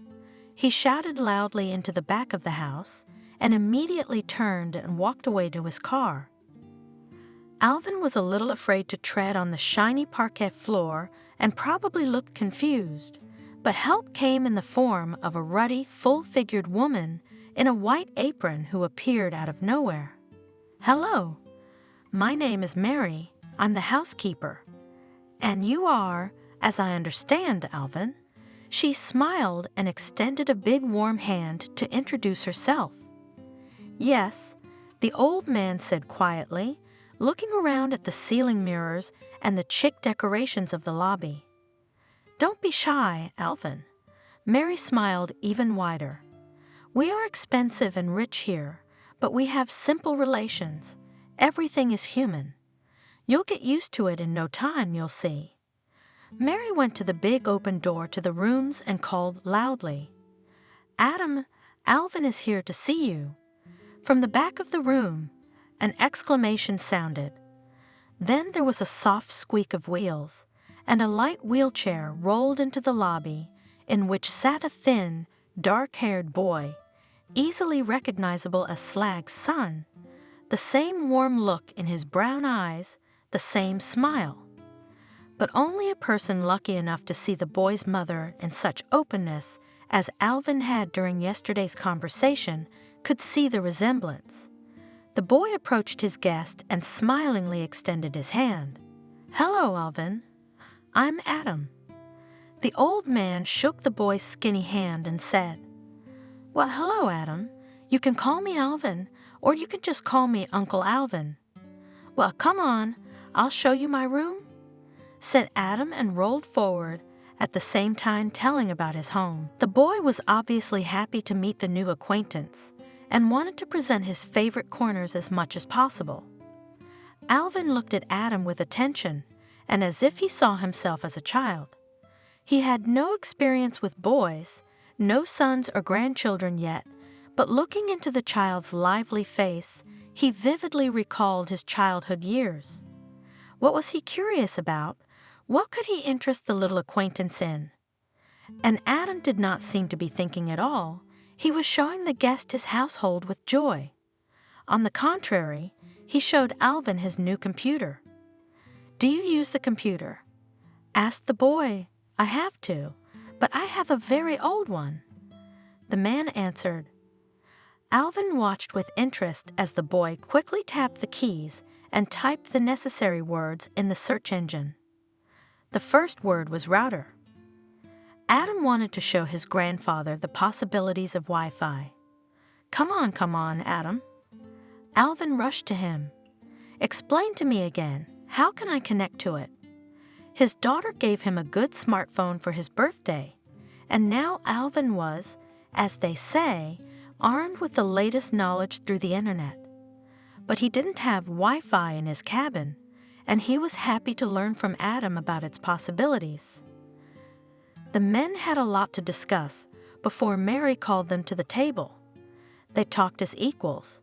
He shouted loudly into the back of the house and immediately turned and walked away to his car. Alvin was a little afraid to tread on the shiny parquet floor and probably looked confused, but help came in the form of a ruddy, full-figured woman in a white apron who appeared out of nowhere. "Hello. My name is Mary. I'm the housekeeper. And you are, as I understand, Alvin." She smiled and extended a big warm hand to introduce herself. "Yes," the old man said quietly, looking around at the ceiling mirrors and the chic decorations of the lobby. "Don't be shy, Alvin." Mary smiled even wider. "We are expensive and rich here, but we have simple relations. Everything is human. You'll get used to it in no time, you'll see." Mary went to the big open door to the rooms and called loudly, "Adam, Alvin is here to see you." From the back of the room, an exclamation sounded. Then there was a soft squeak of wheels, and a light wheelchair rolled into the lobby, in which sat a thin, dark-haired boy, easily recognizable as Slag's son, the same warm look in his brown eyes, the same smile. But only a person lucky enough to see the boy's mother in such openness as Alvin had during yesterday's conversation could see the resemblance. The boy approached his guest and smilingly extended his hand. "Hello, Alvin. I'm Adam." The old man shook the boy's skinny hand and said, "Well, hello, Adam. You can call me Alvin, or you can just call me Uncle Alvin." "Well, come on. I'll show you my room," said Adam and rolled forward, at the same time telling about his home. The boy was obviously happy to meet the new acquaintance and wanted to present his favorite corners as much as possible. Alvin looked at Adam with attention and as if he saw himself as a child. He had no experience with boys, no sons or grandchildren yet, but looking into the child's lively face, he vividly recalled his childhood years. What was he curious about? What could he interest the little acquaintance in? And Adam did not seem to be thinking at all. He was showing the guest his household with joy. On the contrary, he showed Alvin his new computer. "Do you use the computer?" asked the boy. "I have to, but I have a very old one." The man answered. Alvin watched with interest as the boy quickly tapped the keys and typed the necessary words in the search engine. The first word was router. Adam wanted to show his grandfather the possibilities of Wi-Fi. Come on, Adam. Alvin rushed to him. Explain to me again, how can I connect to it? His daughter gave him a good smartphone for his birthday, and now Alvin was, as they say, armed with the latest knowledge through the internet. But he didn't have Wi-Fi in his cabin, and he was happy to learn from Adam about its possibilities. The men had a lot to discuss before Mary called them to the table. They talked as equals.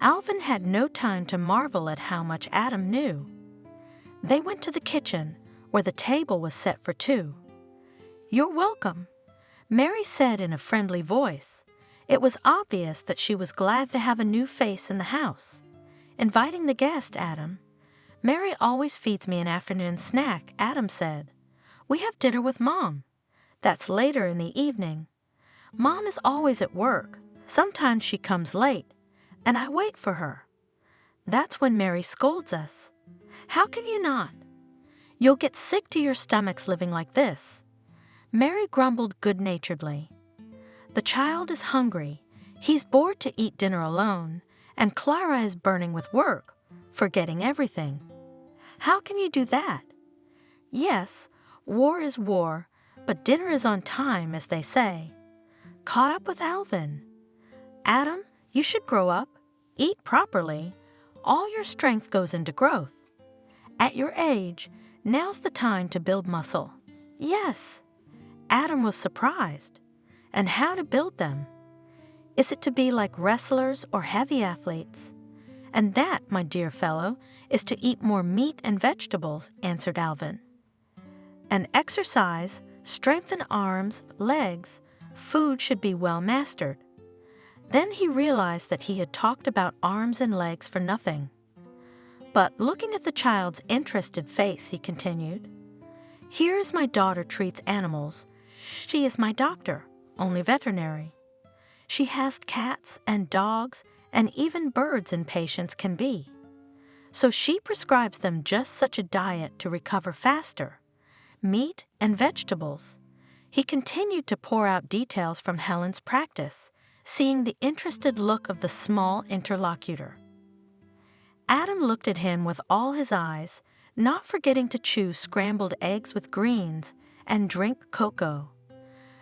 Alvin had no time to marvel at how much Adam knew. They went to the kitchen, where the table was set for two. You're welcome, Mary said in a friendly voice. It was obvious that she was glad to have a new face in the house. Inviting the guest, Adam. Mary always feeds me an afternoon snack, Adam said. We have dinner with Mom. That's later in the evening. Mom is always at work. Sometimes she comes late, and I wait for her. That's when Mary scolds us. How can you not? You'll get sick to your stomachs living like this. Mary grumbled good-naturedly. The child is hungry. He's bored to eat dinner alone, and Clara is burning with work, forgetting everything. How can you do that? Yes, war is war, but dinner is on time, as they say. Caught up with Alvin. Adam, you should grow up. Eat properly. All your strength goes into growth. At your age, now's the time to build muscle. Yes. Adam was surprised. And how to build them? Is it to be like wrestlers or heavy athletes? And that, my dear fellow, is to eat more meat and vegetables, answered Alvin. And exercise, strengthen arms, legs, food should be well mastered. Then he realized that he had talked about arms and legs for nothing. But looking at the child's interested face, he continued, Here is my daughter treats animals. She is my doctor, only veterinary. She has cats and dogs and even birds in patients can be. So she prescribes them just such a diet to recover faster, meat and vegetables. He continued to pour out details from Helen's practice, seeing the interested look of the small interlocutor. Adam looked at him with all his eyes, not forgetting to chew scrambled eggs with greens and drink cocoa.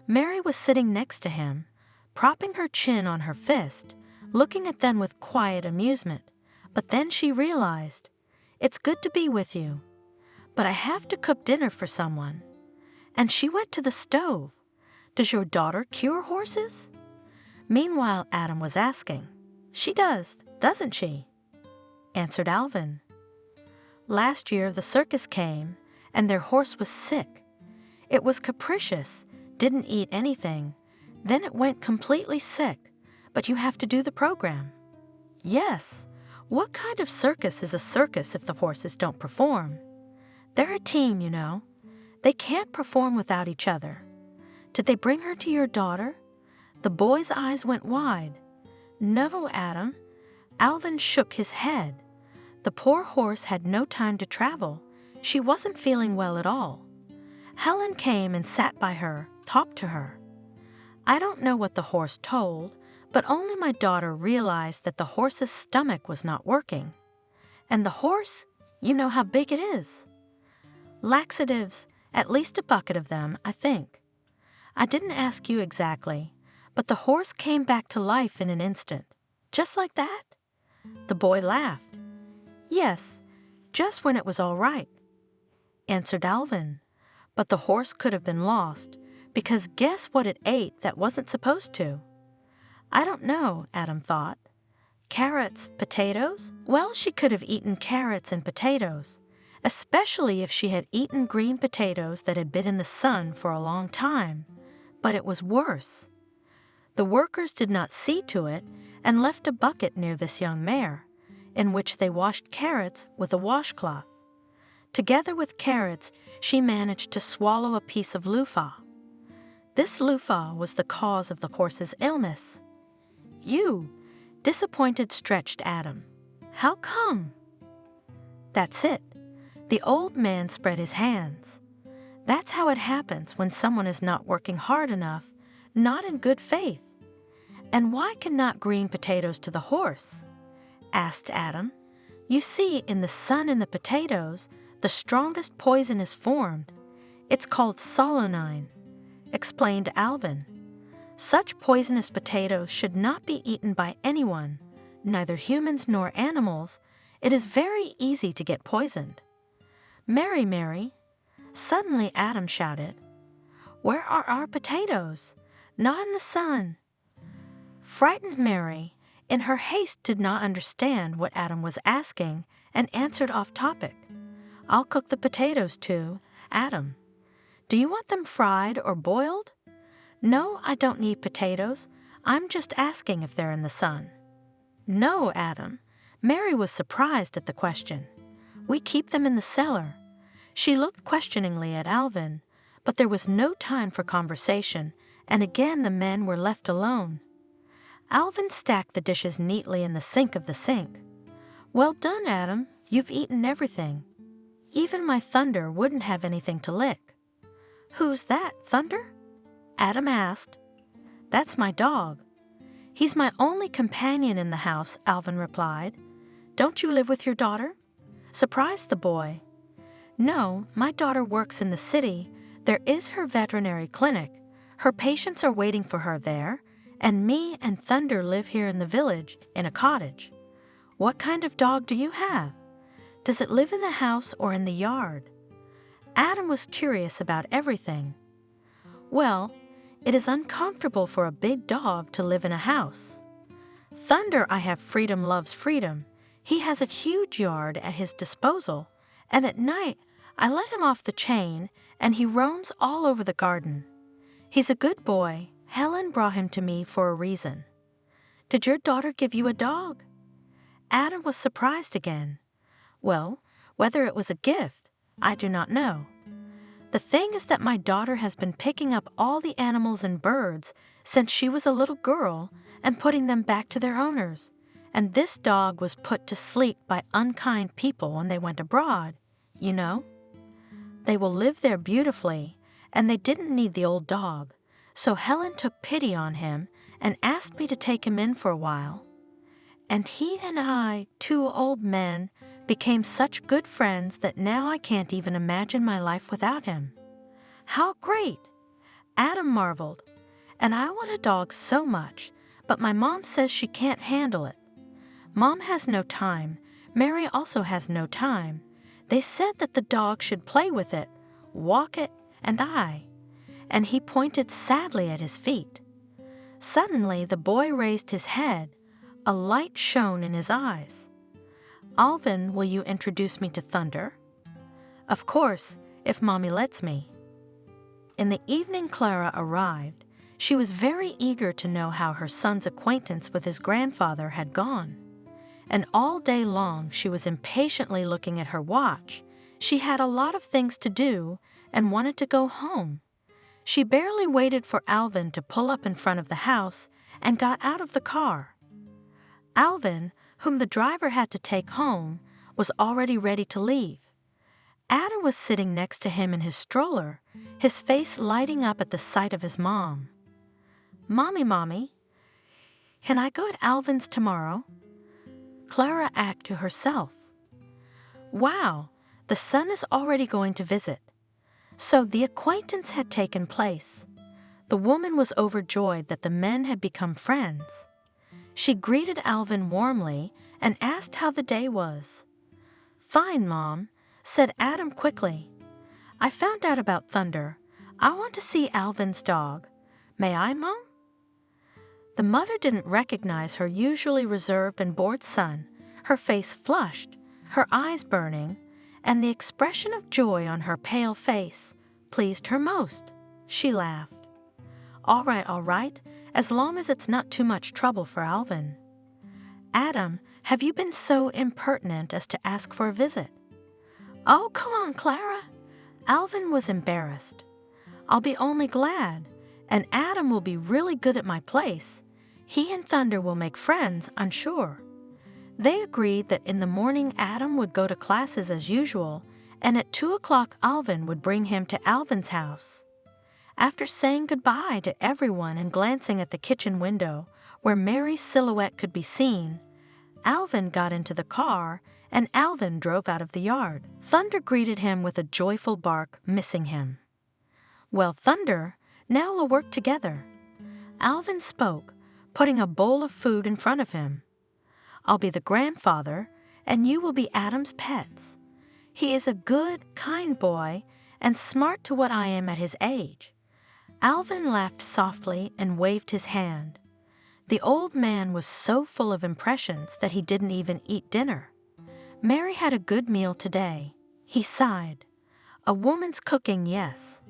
Mary was sitting next to him, propping her chin on her fist, looking at them with quiet amusement. But then she realized, It's good to be with you, but I have to cook dinner for someone. And she went to the stove. Does your daughter cure horses? Meanwhile, Adam was asking, She does, doesn't she? Answered Alvin. Last year the circus came, and their horse was sick. It was capricious, didn't eat anything. Then it went completely sick, but you have to do the program. Yes, what kind of circus is a circus if the horses don't perform? They're a team, you know. They can't perform without each other. Did they bring her to your daughter? The boy's eyes went wide. No, Adam. Alvin shook his head. The poor horse had no time to travel. She wasn't feeling well at all. Helen came and sat by her, talked to her. I don't know what the horse told, but only my daughter realized that the horse's stomach was not working. And the horse, you know how big it is. Laxatives, at least a bucket of them, I think. I didn't ask you exactly, but the horse came back to life in an instant. Just like that? The boy laughed. Yes, just when it was all right, answered Alvin. But the horse could have been lost, because guess what it ate that wasn't supposed to? I don't know, Adam thought. Carrots, potatoes? Well, she could have eaten carrots and potatoes, especially if she had eaten green potatoes that had been in the sun for a long time. But it was worse. The workers did not see to it and left a bucket near this young mare, in which they washed carrots with a washcloth. Together with carrots, she managed to swallow a piece of loofah. This loofah was the cause of the horse's illness. "You," disappointed stretched Adam. "How come?" That's it. The old man spread his hands. That's how it happens when someone is not working hard enough, not in good faith. "And why cannot green potatoes to the horse?" asked Adam. "You see, in the sun and the potatoes, the strongest poison is formed. It's called solanine," explained Alvin. "Such poisonous potatoes should not be eaten by anyone, neither humans nor animals. It is very easy to get poisoned." "Mary, Mary!" Suddenly Adam shouted. "Where are our potatoes? Not in the sun." Frightened Mary, in her haste, did not understand what Adam was asking and answered off topic. "I'll cook the potatoes too, Adam. Do you want them fried or boiled?" "No, I don't need potatoes. I'm just asking if they're in the sun." "No, Adam." Mary was surprised at the question. "We keep them in the cellar." She looked questioningly at Alvin, but there was no time for conversation, and again the men were left alone. Alvin stacked the dishes neatly in the sink of the sink. "Well done, Adam. You've eaten everything. Even my Thunder wouldn't have anything to lick." "Who's that, Thunder?" Adam asked. "That's my dog. He's my only companion in the house," Alvin replied. "Don't you live with your daughter?" Surprised the boy. "No, my daughter works in the city. There is her veterinary clinic. Her patients are waiting for her there, and me and Thunder live here in the village in a cottage." "What kind of dog do you have? Does it live in the house or in the yard?" Adam was curious about everything. "Well, it is uncomfortable for a big dog to live in a house. Thunder, I have Freedom loves freedom. He has a huge yard at his disposal, and at night I let him off the chain, and he roams all over the garden. He's a good boy. Helen brought him to me for a reason." "Did your daughter give you a dog?" Adam was surprised again. "Well, whether it was a gift, I do not know. The thing is that my daughter has been picking up all the animals and birds since she was a little girl and putting them back to their owners, and this dog was put to sleep by unkind people when they went abroad, you know. They will live there beautifully, and they didn't need the old dog, so Helen took pity on him and asked me to take him in for a while. And he and I, two old men, became such good friends that now I can't even imagine my life without him." "How great!" Adam marveled. "And I want a dog so much, but my mom says she can't handle it." "Mom has no time. Mary also has no time. They said that the dog should play with it, walk it, and he pointed sadly at his feet. Suddenly the boy raised his head. A light shone in his eyes. "Alvin, will you introduce me to Thunder?" "Of course, if Mommy lets me." In the evening Clara arrived. She was very eager to know how her son's acquaintance with his grandfather had gone. And all day long she was impatiently looking at her watch. She had a lot of things to do and wanted to go home. She barely waited for Alvin to pull up in front of the house and got out of the car. Alvin, whom the driver had to take home, was already ready to leave. Adam was sitting next to him in his stroller, his face lighting up at the sight of his mom. Mommy, can I go to Alvin's tomorrow?" Clara asked to herself. Wow, the son is already going to visit. So the acquaintance had taken place. The woman was overjoyed that the men had become friends. She greeted Alvin warmly and asked how the day was. "Fine, Mom," said Adam quickly. "I found out about Thunder. I want to see Alvin's dog. May I, Mom?" The mother didn't recognize her usually reserved and bored son. Her face flushed, her eyes burning, and the expression of joy on her pale face pleased her most. She laughed. All right, as long as it's not too much trouble for Alvin." "Adam, have you been so impertinent as to ask for a visit?" "Oh, come on, Clara." Alvin was embarrassed. "I'll be only glad. And Adam will be really good at my place. He and Thunder will make friends, I'm sure. They agreed that in the morning Adam would go to classes as usual, and at 2 o'clock Alvin would bring him to Alvin's house. After saying goodbye to everyone and glancing at the kitchen window, where Mary's silhouette could be seen, Alvin got into the car and Alvin drove out of the yard. Thunder greeted him with a joyful bark, missing him. "Well, Thunder, now we'll work together." Alvin spoke, putting a bowl of food in front of him. "I'll be the grandfather, and you will be Adam's pets. He is a good, kind boy, and smart to what I am at his age." Alvin laughed softly and waved his hand. The old man was so full of impressions that he didn't even eat dinner. Mary had a good meal today. He sighed. A woman's cooking, yes.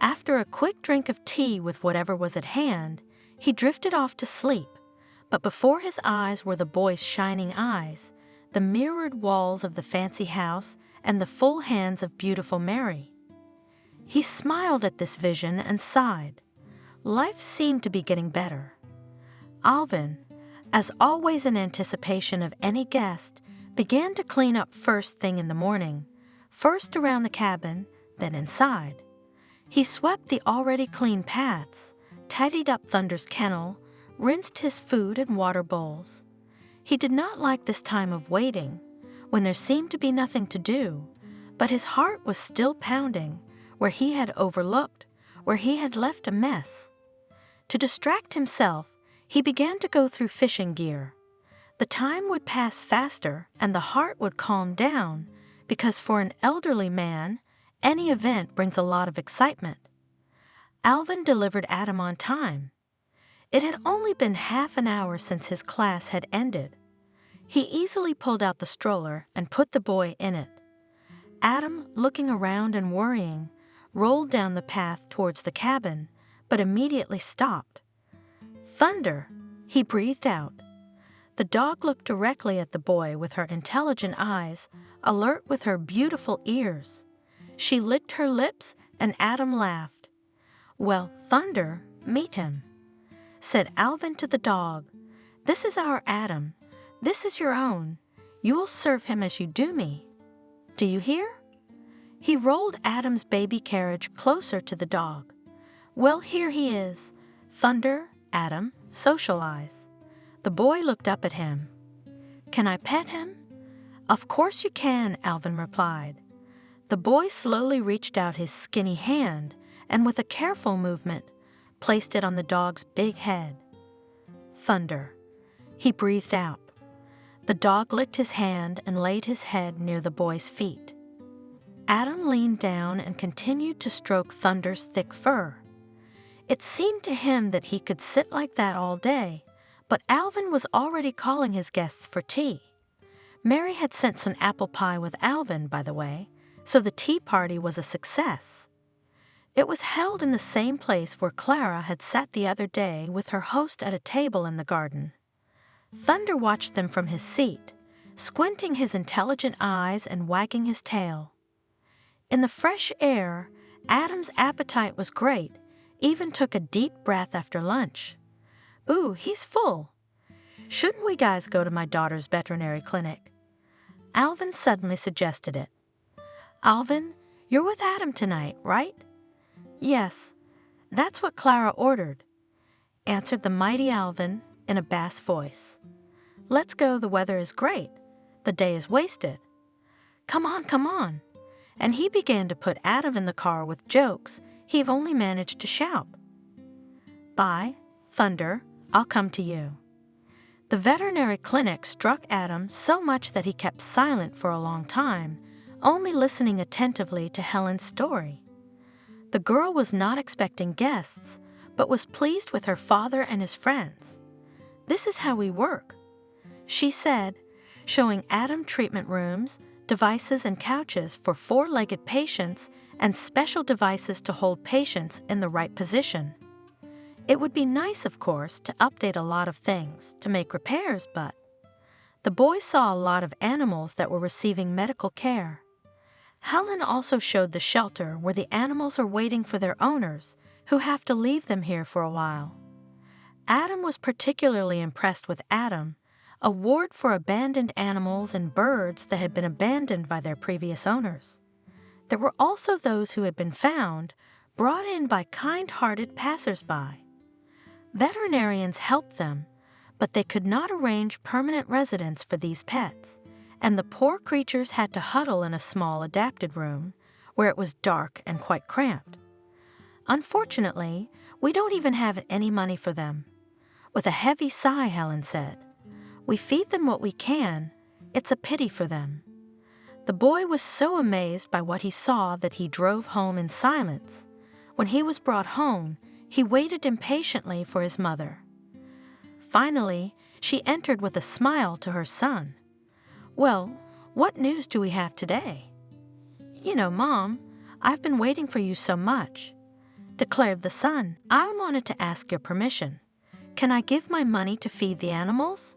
After a quick drink of tea with whatever was at hand, he drifted off to sleep, but before his eyes were the boy's shining eyes, the mirrored walls of the fancy house, and the full hands of beautiful Mary. He smiled at this vision and sighed. Life seemed to be getting better. Alvin, as always in anticipation of any guest, began to clean up first thing in the morning, first around the cabin, then inside. He swept the already clean paths, tidied up Thunder's kennel, rinsed his food and water bowls. He did not like this time of waiting, when there seemed to be nothing to do, but his heart was still pounding, where he had overlooked, where he had left a mess. To distract himself, he began to go through fishing gear. The time would pass faster and the heart would calm down, because for an elderly man, any event brings a lot of excitement. Alvin delivered Adam on time. It had only been half an hour since his class had ended. He easily pulled out the stroller and put the boy in it. Adam, looking around and worrying, rolled down the path towards the cabin, but immediately stopped. "Thunder," he breathed out. The dog looked directly at the boy with her intelligent eyes, alert with her beautiful ears. She licked her lips and Adam laughed. "Well, Thunder, meet him," said Alvin to the dog. "This is our Adam. This is your own. You will serve him as you do me. Do you hear?" He rolled Adam's baby carriage closer to the dog. "Well, here he is. Thunder, Adam, socialize." The boy looked up at him. "Can I pet him?" "Of course you can," Alvin replied. The boy slowly reached out his skinny hand and with a careful movement, placed it on the dog's big head. "Thunder," he breathed out. The dog licked his hand and laid his head near the boy's feet. Adam leaned down and continued to stroke Thunder's thick fur. It seemed to him that he could sit like that all day, but Alvin was already calling his guests for tea. Mary had sent some apple pie with Alvin, by the way, so the tea party was a success. It was held in the same place where Clara had sat the other day with her host at a table in the garden. Thunder watched them from his seat, squinting his intelligent eyes and wagging his tail. In the fresh air, Adam's appetite was great, even took a deep breath after lunch. "Ooh, he's full. Shouldn't we guys go to my daughter's veterinary clinic?" Alvin suddenly suggested it. "Alvin, you're with Adam tonight, right?" "Yes, that's what Clara ordered," answered the mighty Alvin in a bass voice. "Let's go, the weather is great. The day is wasted. Come on, come on." And he began to put Adam in the car with jokes he'd only managed to shout. "Bye, Thunder, I'll come to you." The veterinary clinic struck Adam so much that he kept silent for a long time, only listening attentively to Helen's story. The girl was not expecting guests, but was pleased with her father and his friends. "This is how we work," she said, showing Adam treatment rooms, devices and couches for four-legged patients, and special devices to hold patients in the right position. It would be nice, of course, to update a lot of things, to make repairs, but the boy saw a lot of animals that were receiving medical care. Helen also showed the shelter where the animals are waiting for their owners, who have to leave them here for a while. Adam was particularly impressed with Adam, a ward for abandoned animals and birds that had been abandoned by their previous owners. There were also those who had been found, brought in by kind-hearted passers-by. Veterinarians helped them, but they could not arrange permanent residence for these pets, and the poor creatures had to huddle in a small adapted room, where it was dark and quite cramped. Unfortunately, we don't even have any money for them. With a heavy sigh, Helen said, "We feed them what we can. It's a pity for them." The boy was so amazed by what he saw that he drove home in silence. When he was brought home, he waited impatiently for his mother. Finally, she entered with a smile to her son. "Well, what news do we have today?" "You know, Mom, I've been waiting for you so much," declared the son. "I wanted to ask your permission. Can I give my money to feed the animals?"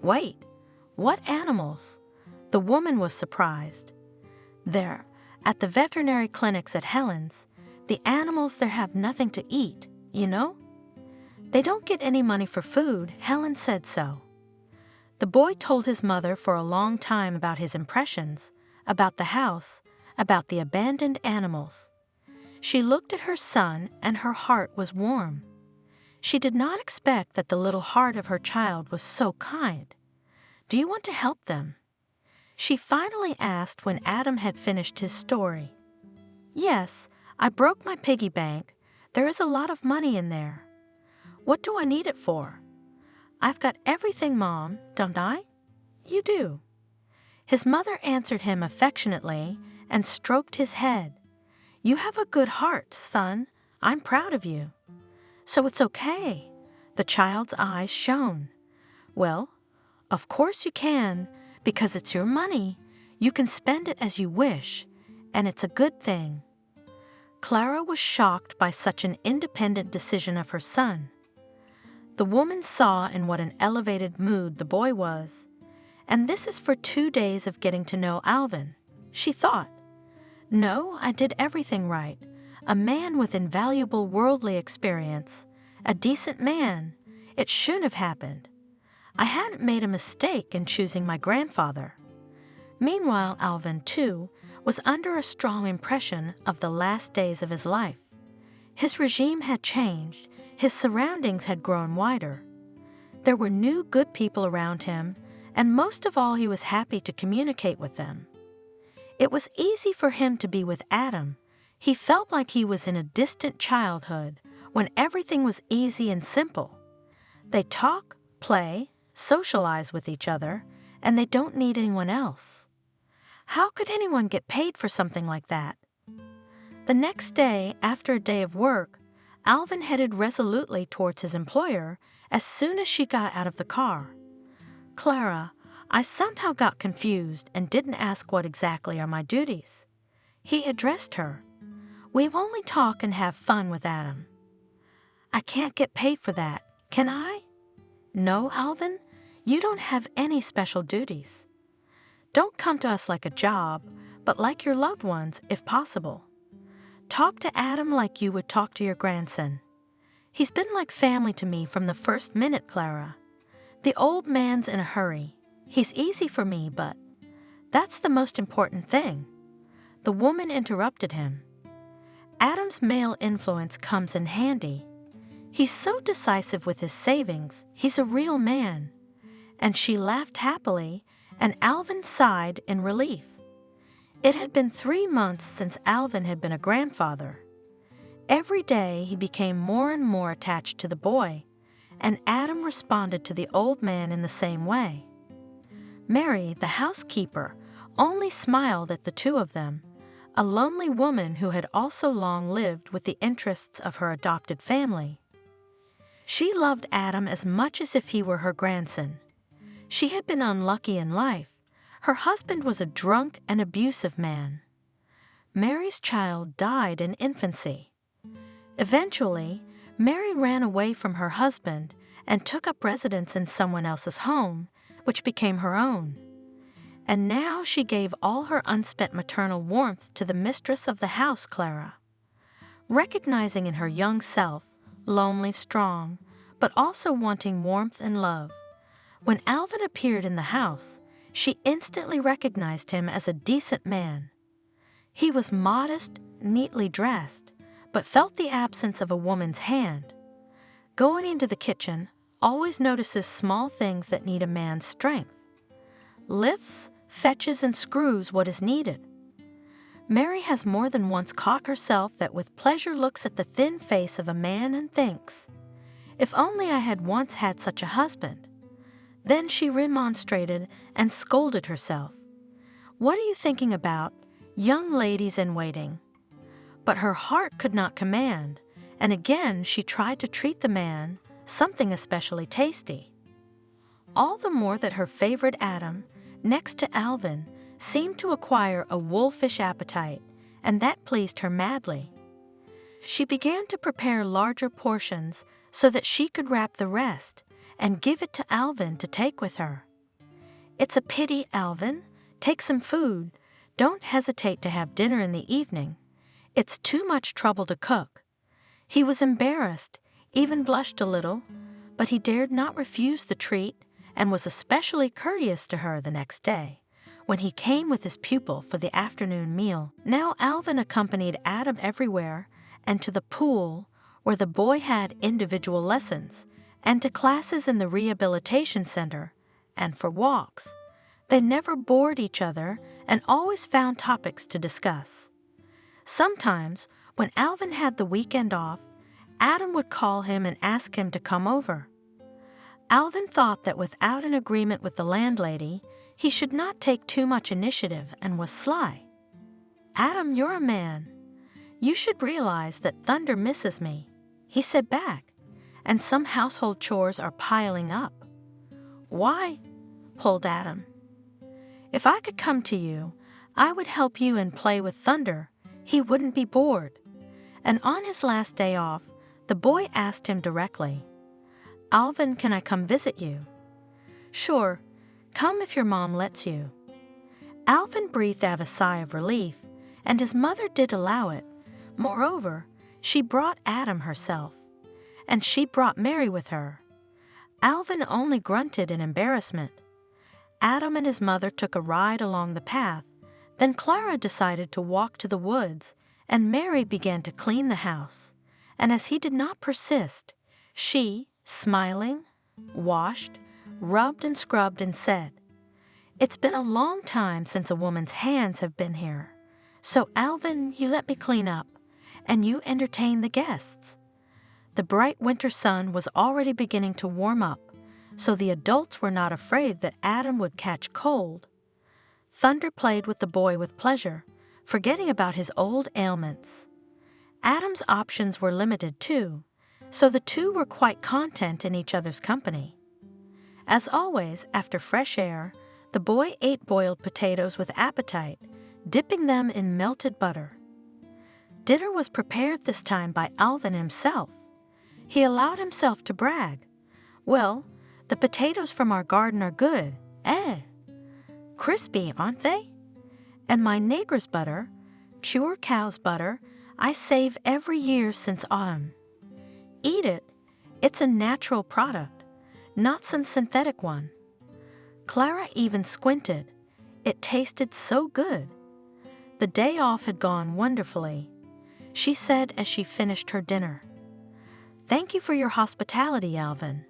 "Wait, what animals?" The woman was surprised. "There, at the veterinary clinics at Helen's, the animals there have nothing to eat, you know? They don't get any money for food, Helen said so." The boy told his mother for a long time about his impressions, about the house, about the abandoned animals. She looked at her son and her heart was warm. She did not expect that the little heart of her child was so kind. "Do you want to help them?" She finally asked when Adam had finished his story. "Yes, I broke my piggy bank. There is a lot of money in there." "What do I need it for?" "I've got everything, Mom, don't I?" "You do." His mother answered him affectionately and stroked his head. "You have a good heart, son. I'm proud of you." "So it's okay." The child's eyes shone. "Well, of course you can, because it's your money. You can spend it as you wish, and it's a good thing." Clara was shocked by such an independent decision of her son. The woman saw in what an elevated mood the boy was. "And this is for 2 days of getting to know Alvin," she thought. "No, I did everything right. A man with invaluable worldly experience. A decent man. It should have happened. I hadn't made a mistake in choosing my grandfather." Meanwhile, Alvin, too, was under a strong impression of the last days of his life. His regime had changed. His surroundings had grown wider. There were new good people around him, and most of all he was happy to communicate with them. It was easy for him to be with Adam. He felt like he was in a distant childhood when everything was easy and simple. They talk, play, socialize with each other, and they don't need anyone else. How could anyone get paid for something like that? The next day, after a day of work, Alvin headed resolutely towards his employer as soon as she got out of the car. "Clara, I somehow got confused and didn't ask what exactly are my duties." He addressed her. "We've only talk and have fun with Adam." "I can't get paid for that, can I?" "No, Alvin, you don't have any special duties. Don't come to us like a job, but like your loved ones, if possible. Talk to Adam like you would talk to your grandson. He's been like family to me from the first minute, Clara. The old man's in a hurry. He's easy for me, but that's the most important thing." The woman interrupted him. "Adam's male influence comes in handy. He's so decisive with his savings. He's a real man." And she laughed happily, and Alvin sighed in relief. It had been 3 months since Alvin had been a grandfather. Every day he became more and more attached to the boy, and Adam responded to the old man in the same way. Mary, the housekeeper, only smiled at the two of them, a lonely woman who had also long lived with the interests of her adopted family. She loved Adam as much as if he were her grandson. She had been unlucky in life. Her husband was a drunk and abusive man. Mary's child died in infancy. Eventually, Mary ran away from her husband and took up residence in someone else's home, which became her own. and now she gave all her unspent maternal warmth to the mistress of the house, Clara. Recognizing in her young self, lonely, strong, but also wanting warmth and love, when Alvin appeared in the house, she instantly recognized him as a decent man. He was modest, neatly dressed, but felt the absence of a woman's hand. Going into the kitchen, always notices small things that need a man's strength. Lifts, fetches, and screws what is needed. Mary has more than once caught herself that with pleasure looks at the thin face of a man and thinks, "If only I had once had such a husband." Then she remonstrated and scolded herself. "What are you thinking about, young ladies in waiting?" But her heart could not command, and again she tried to treat the man something especially tasty. All the more that her favorite Adam, next to Alvin, seemed to acquire a wolfish appetite, and that pleased her madly. She began to prepare larger portions so that she could wrap the rest and give it to Alvin to take with her. "It's a pity, Alvin. Take some food. Don't hesitate to have dinner in the evening. It's too much trouble to cook." He was embarrassed, even blushed a little, but he dared not refuse the treat and was especially courteous to her the next day, when he came with his pupil for the afternoon meal. Now Alvin accompanied Adam everywhere, and to the pool, where the boy had individual lessons, and to classes in the rehabilitation center, and for walks. They never bored each other and always found topics to discuss. Sometimes, when Alvin had the weekend off, Adam would call him and ask him to come over. Alvin thought that without an agreement with the landlady, he should not take too much initiative and was sly. "Adam, you're a man. You should realize that Thunder misses me," he said back, "and some household chores are piling up." "Why?" pulled Adam. "If I could come to you, I would help you and play with Thunder. He wouldn't be bored." And on his last day off, the boy asked him directly, "Alvin, can I come visit you?" "Sure, come if your mom lets you." Alvin breathed out a sigh of relief, and his mother did allow it. Moreover, she brought Adam herself, and she brought Mary with her. Alvin only grunted in embarrassment. Adam and his mother took a ride along the path, then Clara decided to walk to the woods, and Mary began to clean the house. And as he did not persist, she, smiling, washed, rubbed and scrubbed and said, "It's been a long time since a woman's hands have been here. So Alvin, you let me clean up, and you entertain the guests." The bright winter sun was already beginning to warm up, so the adults were not afraid that Adam would catch cold. Thunder played with the boy with pleasure, forgetting about his old ailments. Adam's options were limited too, so the two were quite content in each other's company. As always, after fresh air, the boy ate boiled potatoes with appetite, dipping them in melted butter. Dinner was prepared this time by Alvin himself. He allowed himself to brag. "Well, the potatoes from our garden are good, eh? Crispy, aren't they? And my neighbor's butter, pure cow's butter, I save every year since autumn. Eat it. It's a natural product, not some synthetic one." Clara even squinted. It tasted so good. The day off had gone wonderfully. She said as she finished her dinner, "Thank you for your hospitality, Alvin.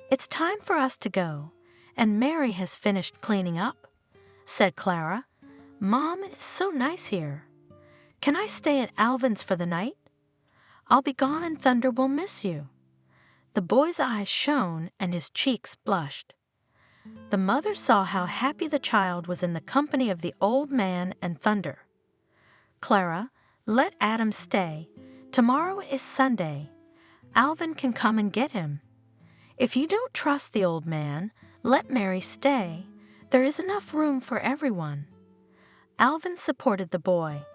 It's time for us to go, and Mary has finished cleaning up," said Clara. "Mom, it's so nice here. Can I stay at Alvin's for the night? I'll be gone and Thunder will miss you." The boy's eyes shone and his cheeks blushed. The mother saw how happy the child was in the company of the old man and Thunder. "Clara, let Adam stay. Tomorrow is Sunday. Alvin can come and get him. If you don't trust the old man, let Mary stay. There is enough room for everyone." Alvin supported the boy.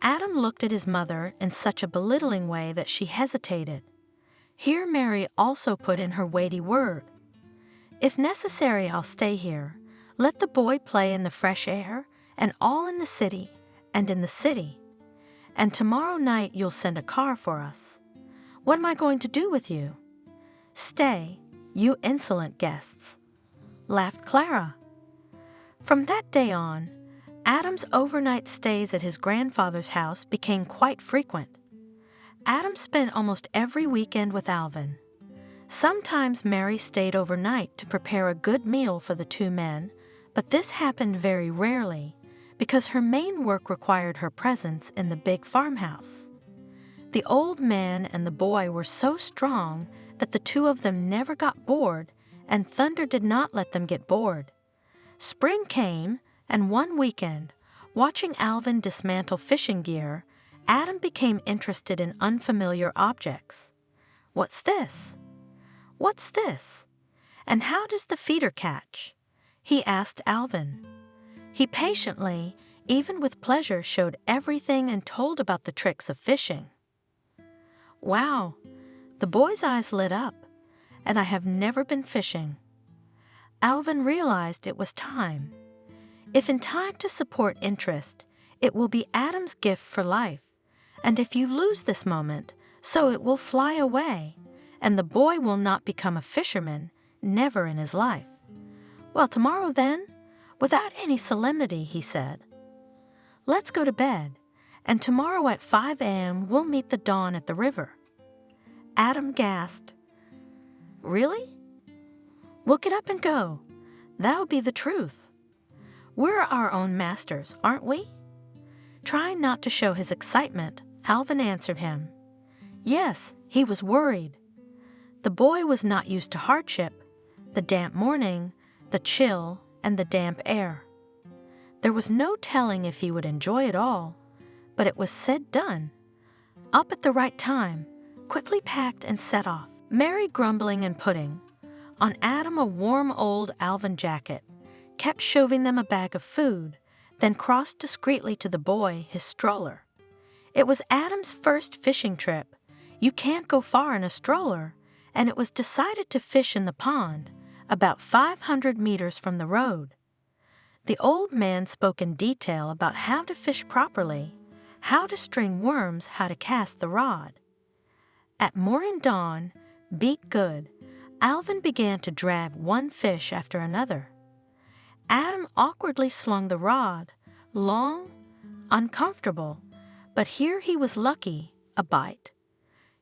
Adam looked at his mother in such a belittling way that she hesitated. Here Mary also put in her weighty word. "If necessary, I'll stay here. Let the boy play in the fresh air, and all in the city, and in the city. And tomorrow night you'll send a car for us. What am I going to do with you?" "Stay, you insolent guests," laughed Clara. From that day on, Adam's overnight stays at his grandfather's house became quite frequent. Adam spent almost every weekend with Alvin. Sometimes Mary stayed overnight to prepare a good meal for the two men, but this happened very rarely because her main work required her presence in the big farmhouse. The old man and the boy were so strong that the two of them never got bored, and Thunder did not let them get bored. Spring came, and one weekend, watching Alvin dismantle fishing gear, Adam became interested in unfamiliar objects. "What's this? What's this? And how does the feeder catch?" he asked Alvin. He patiently, even with pleasure, showed everything and told about the tricks of fishing. "Wow," the boy's eyes lit up, "and I have never been fishing." Alvin realized it was time. If in time to support interest, it will be Adam's gift for life, and if you lose this moment, so it will fly away, and the boy will not become a fisherman, never in his life. "Well, tomorrow then, without any solemnity," he said. "Let's go to bed, and tomorrow at 5 a.m. we'll meet the dawn at the river." Adam gasped. "Really? We'll get up and go. That'll be the truth. We're our own masters, aren't we?" Trying not to show his excitement, Alvin answered him. Yes, he was worried. The boy was not used to hardship, the damp morning, the chill, and the damp air. There was no telling if he would enjoy it all, but it was said done. Up at the right time, quickly packed and set off. Mary grumbling and putting on Adam a warm old Alvin jacket, kept shoving them a bag of food, then crossed discreetly to the boy his stroller. It was Adam's first fishing trip. You can't go far in a stroller, and it was decided to fish in the pond, about 500 meters from the road. The old man spoke in detail about how to fish properly, how to string worms, how to cast the rod. At morning dawn, beat good, Alvin began to drag one fish after another. Adam awkwardly slung the rod, long, uncomfortable, but here he was lucky, a bite.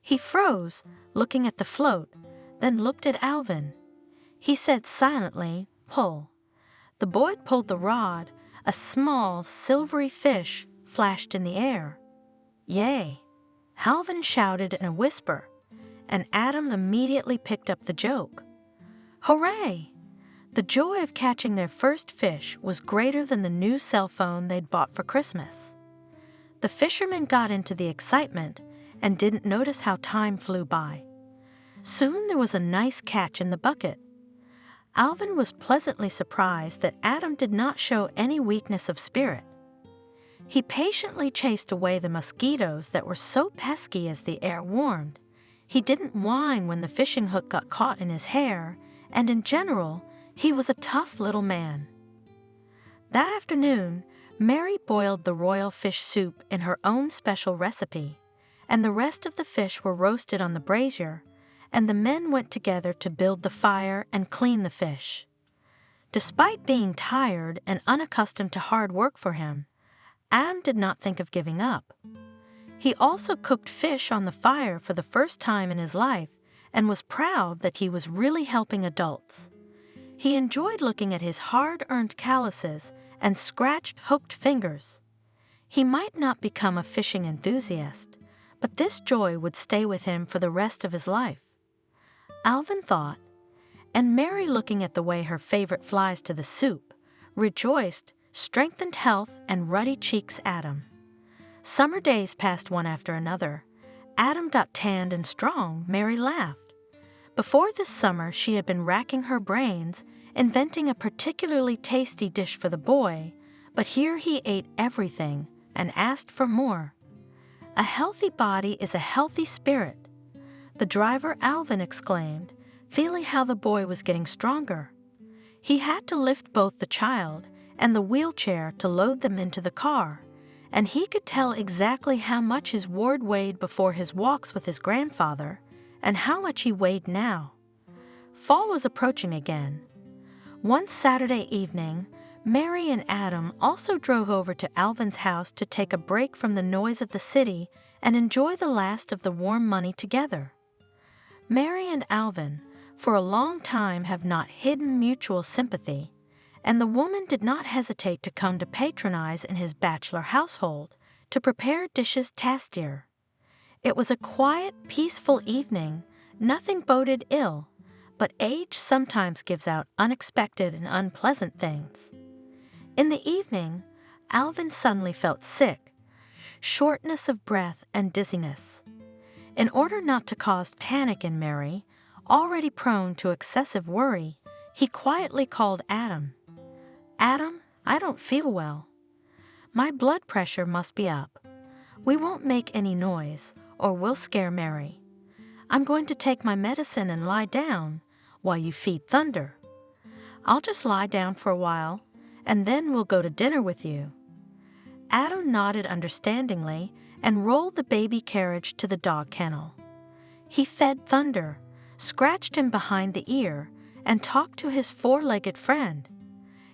He froze, looking at the float, then looked at Alvin. He said silently, "Pull." The boy pulled the rod. A small, silvery fish flashed in the air. "Yay!" Alvin shouted in a whisper, and Adam immediately picked up the joke. Hooray! The joy of catching their first fish was greater than the new cell phone they'd bought for Christmas. The fishermen got into the excitement and didn't notice how time flew by. Soon there was a nice catch in the bucket. Alvin was pleasantly surprised that Adam did not show any weakness of spirit. He patiently chased away the mosquitoes that were so pesky as the air warmed. He didn't whine when the fishing hook got caught in his hair, and in general, he was a tough little man. That afternoon, Mary boiled the royal fish soup in her own special recipe, and the rest of the fish were roasted on the brazier, and the men went together to build the fire and clean the fish. Despite being tired and unaccustomed to hard work for him, Adam did not think of giving up. He also cooked fish on the fire for the first time in his life and was proud that he was really helping adults. He enjoyed looking at his hard-earned calluses and scratched, hooked fingers. He might not become a fishing enthusiast, but this joy would stay with him for the rest of his life. Alvin thought, and Mary, looking at the way her favorite flies to the soup, rejoiced, strengthened health and ruddy cheeks Adam. Summer days passed one after another. Adam got tanned and strong. Mary laughed. Before this summer, she had been racking her brains, inventing a particularly tasty dish for the boy, but here he ate everything and asked for more. A healthy body is a healthy spirit. The driver Alvin exclaimed, feeling how the boy was getting stronger. He had to lift both the child and the wheelchair to load them into the car, and he could tell exactly how much his ward weighed before his walks with his grandfather and how much he weighed now. Fall was approaching again. One Saturday evening, Mary and Adam also drove over to Alvin's house to take a break from the noise of the city and enjoy the last of the warm money together. Mary and Alvin, for a long time, have not hidden mutual sympathy, and the woman did not hesitate to come to patronize in his bachelor household to prepare dishes tastier. It was a quiet, peaceful evening. Nothing boded ill, but age sometimes gives out unexpected and unpleasant things. In the evening, Alvin suddenly felt sick, shortness of breath and dizziness. In order not to cause panic in Mary, already prone to excessive worry, he quietly called Adam. "Adam, I don't feel well. My blood pressure must be up. We won't make any noise, or we'll scare Mary. I'm going to take my medicine and lie down while you feed Thunder. I'll just lie down for a while, and then we'll go to dinner with you." Adam nodded understandingly and rolled the baby carriage to the dog kennel. He fed Thunder, scratched him behind the ear, and talked to his four-legged friend.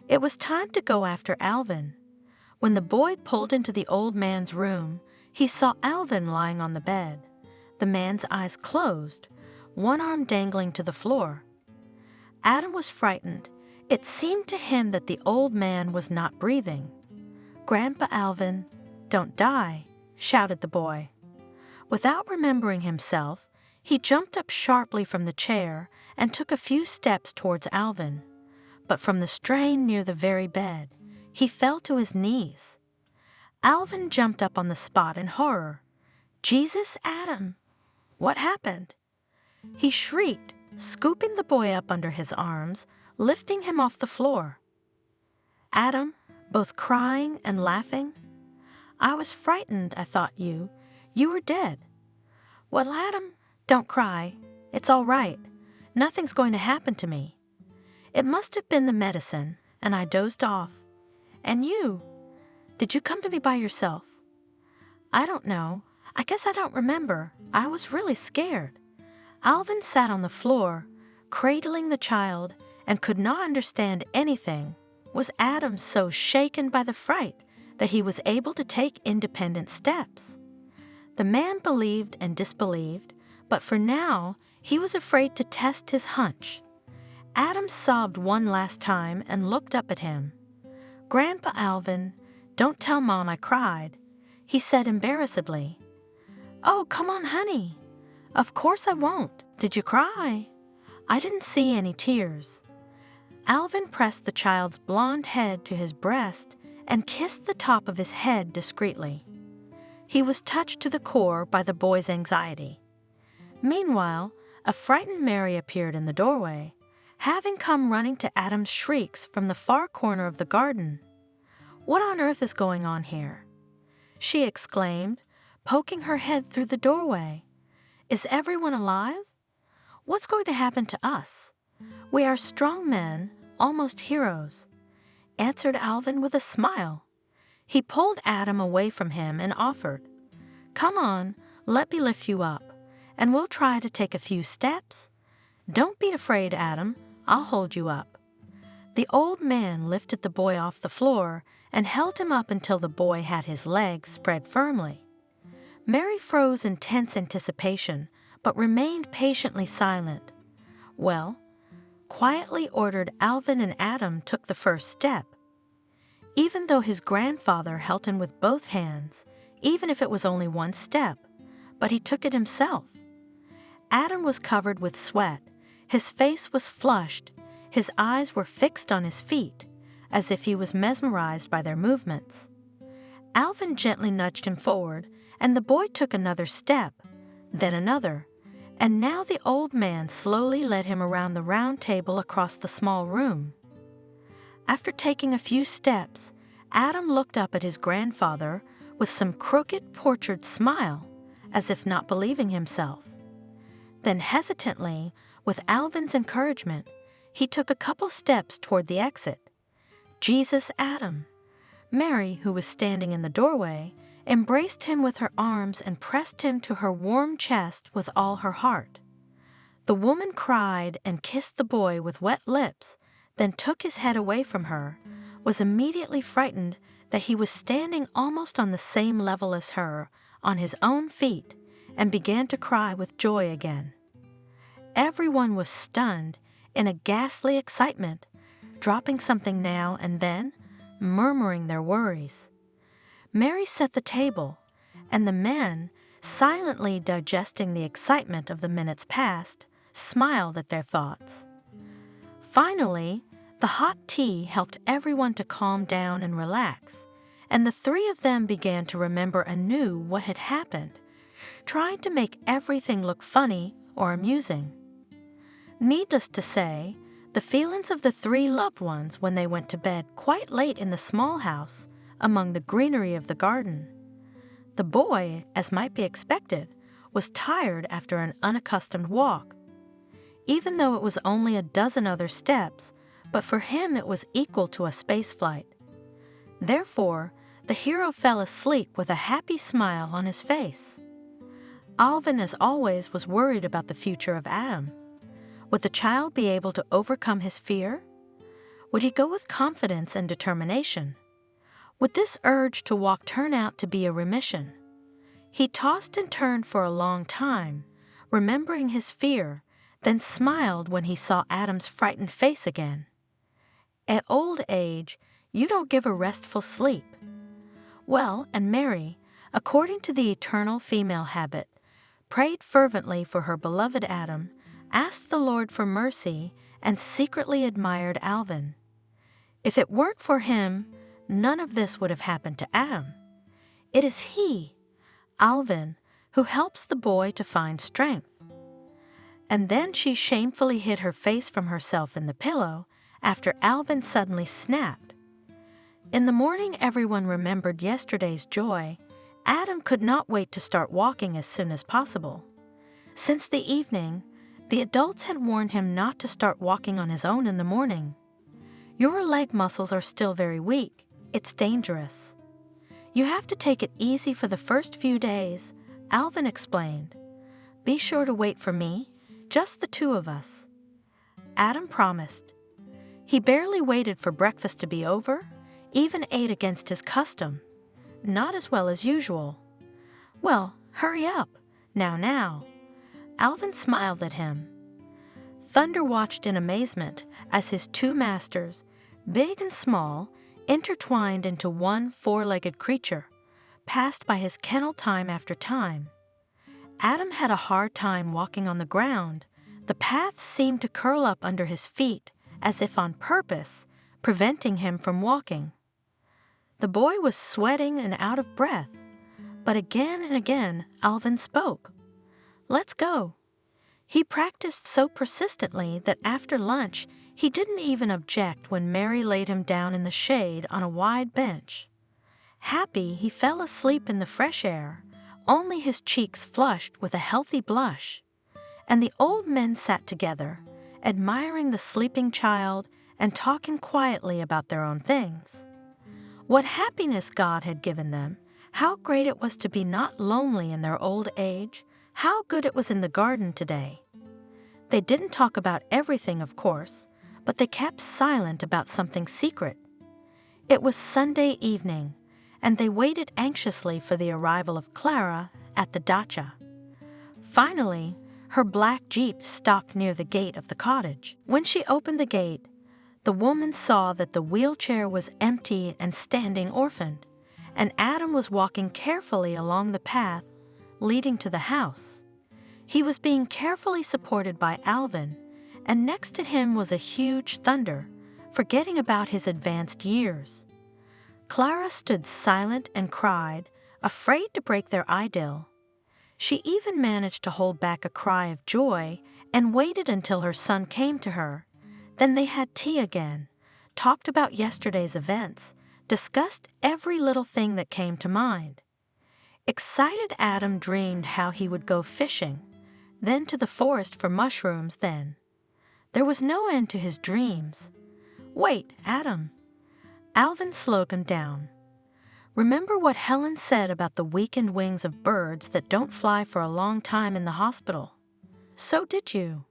It was time to go after Alvin. When the boy pulled into the old man's room, he saw Alvin lying on the bed, the man's eyes closed, one arm dangling to the floor. Adam was frightened. It seemed to him that the old man was not breathing. "Grandpa Alvin, don't die," shouted the boy. Without remembering himself, he jumped up sharply from the chair and took a few steps towards Alvin. But from the strain near the very bed, he fell to his knees. Alvin jumped up on the spot in horror. "Jesus, Adam! What happened?" He shrieked, scooping the boy up under his arms, lifting him off the floor. Adam, both crying and laughing. "I was frightened. I thought you were dead." "Well, Adam, don't cry. It's all right. Nothing's going to happen to me. It must have been the medicine, and I dozed off. And you? Did you come to me by yourself?" "I don't know. I guess I don't remember. I was really scared." Alvin sat on the floor, cradling the child, and could not understand anything. Was Adam so shaken by the fright that he was able to take independent steps? The man believed and disbelieved, but for now he was afraid to test his hunch. Adam sobbed one last time and looked up at him. "Grandpa Alvin, don't tell Mom I cried," he said embarrassedly. "Oh, come on, honey. Of course I won't. Did you cry?" "I didn't see any tears." Alvin pressed the child's blonde head to his breast and kissed the top of his head discreetly. He was touched to the core by the boy's anxiety. Meanwhile, a frightened Mary appeared in the doorway, having come running to Adam's shrieks from the far corner of the garden. "What on earth is going on here?" she exclaimed, poking her head through the doorway. "Is everyone alive? What's going to happen to us? We are strong men, almost heroes," answered Alvin with a smile. He pulled Adam away from him and offered, "Come on, let me lift you up, and we'll try to take a few steps. Don't be afraid, Adam. I'll hold you up." The old man lifted the boy off the floor and held him up until the boy had his legs spread firmly. Mary froze in tense anticipation, but remained patiently silent. "Well," quietly ordered Alvin, and Adam took the first step. Even though his grandfather held him with both hands, even if it was only one step, but he took it himself. Adam was covered with sweat, his face was flushed, his eyes were fixed on his feet, as if he was mesmerized by their movements. Alvin gently nudged him forward, and the boy took another step, then another, and now the old man slowly led him around the round table across the small room. After taking a few steps, Adam looked up at his grandfather with some crooked, tortured smile, as if not believing himself. Then hesitantly, with Alvin's encouragement, He took a couple steps toward the exit. Jesus, Adam. Mary, who was standing in the doorway, embraced him with her arms and pressed him to her warm chest with all her heart. The woman cried and kissed the boy with wet lips, then took his head away from her, was immediately frightened that he was standing almost on the same level as her, on his own feet, and began to cry with joy again. Everyone was stunned, in a ghastly excitement, dropping something now and then, murmuring their worries. Mary set the table, and the men, silently digesting the excitement of the minutes past, smiled at their thoughts. Finally, the hot tea helped everyone to calm down and relax, and the three of them began to remember anew what had happened, trying to make everything look funny or amusing. Needless to say, the feelings of the three loved ones when they went to bed quite late in the small house among the greenery of the garden. The boy, as might be expected, was tired after an unaccustomed walk. Even though it was only a dozen other steps, but for him it was equal to a space flight. Therefore, the hero fell asleep with a happy smile on his face. Alvin, as always, was worried about the future of Adam. Would the child be able to overcome his fear? Would he go with confidence and determination? Would this urge to walk turn out to be a remission? He tossed and turned for a long time, remembering his fear, then smiled when he saw Adam's frightened face again. At old age, you don't give a restful sleep. Well, and Mary, according to the eternal female habit, prayed fervently for her beloved Adam, asked the Lord for mercy, and secretly admired Alvin. If it weren't for him, none of this would have happened to Adam. It is he, Alvin, who helps the boy to find strength. And then she shamefully hid her face from herself in the pillow after Alvin suddenly snapped. In the morning everyone remembered yesterday's joy. Adam could not wait to start walking as soon as possible. Since the evening, the adults had warned him not to start walking on his own in the morning. Your leg muscles are still very weak. It's dangerous. You have to take it easy for the first few days, Alvin explained. Be sure to wait for me, just the two of us. Adam promised. He barely waited for breakfast to be over, even ate against his custom. Not as well as usual. Well, hurry up. Now. Alvin smiled at him. Thunder watched in amazement as his two masters, big and small, intertwined into one four-legged creature, passed by his kennel time after time. Adam had a hard time walking on the ground. The path seemed to curl up under his feet, as if on purpose, preventing him from walking. The boy was sweating and out of breath, but again and again Alvin spoke. Let's go. He practiced so persistently that after lunch he didn't even object when Mary laid him down in the shade on a wide bench. Happy, he fell asleep in the fresh air, only his cheeks flushed with a healthy blush, and the old men sat together, admiring the sleeping child and talking quietly about their own things. What happiness God had given them, how great it was to be not lonely in their old age, how good it was in the garden today. They didn't talk about everything, of course, but they kept silent about something secret. It was Sunday evening, and they waited anxiously for the arrival of Clara at the dacha. Finally, her black Jeep stopped near the gate of the cottage. When she opened the gate, the woman saw that the wheelchair was empty and standing orphaned, and Adam was walking carefully along the path leading to the house. He was being carefully supported by Alvin, and next to him was a huge Thunder, forgetting about his advanced years. Clara stood silent and cried, afraid to break their idyll. She even managed to hold back a cry of joy and waited until her son came to her. Then they had tea again, talked about yesterday's events, discussed every little thing that came to mind. Excited Adam dreamed how he would go fishing, then to the forest for mushrooms then. There was no end to his dreams. "Wait, Adam." Alvin slowed him down. "Remember what Helen said about the weakened wings of birds that don't fly for a long time in the hospital? So did you.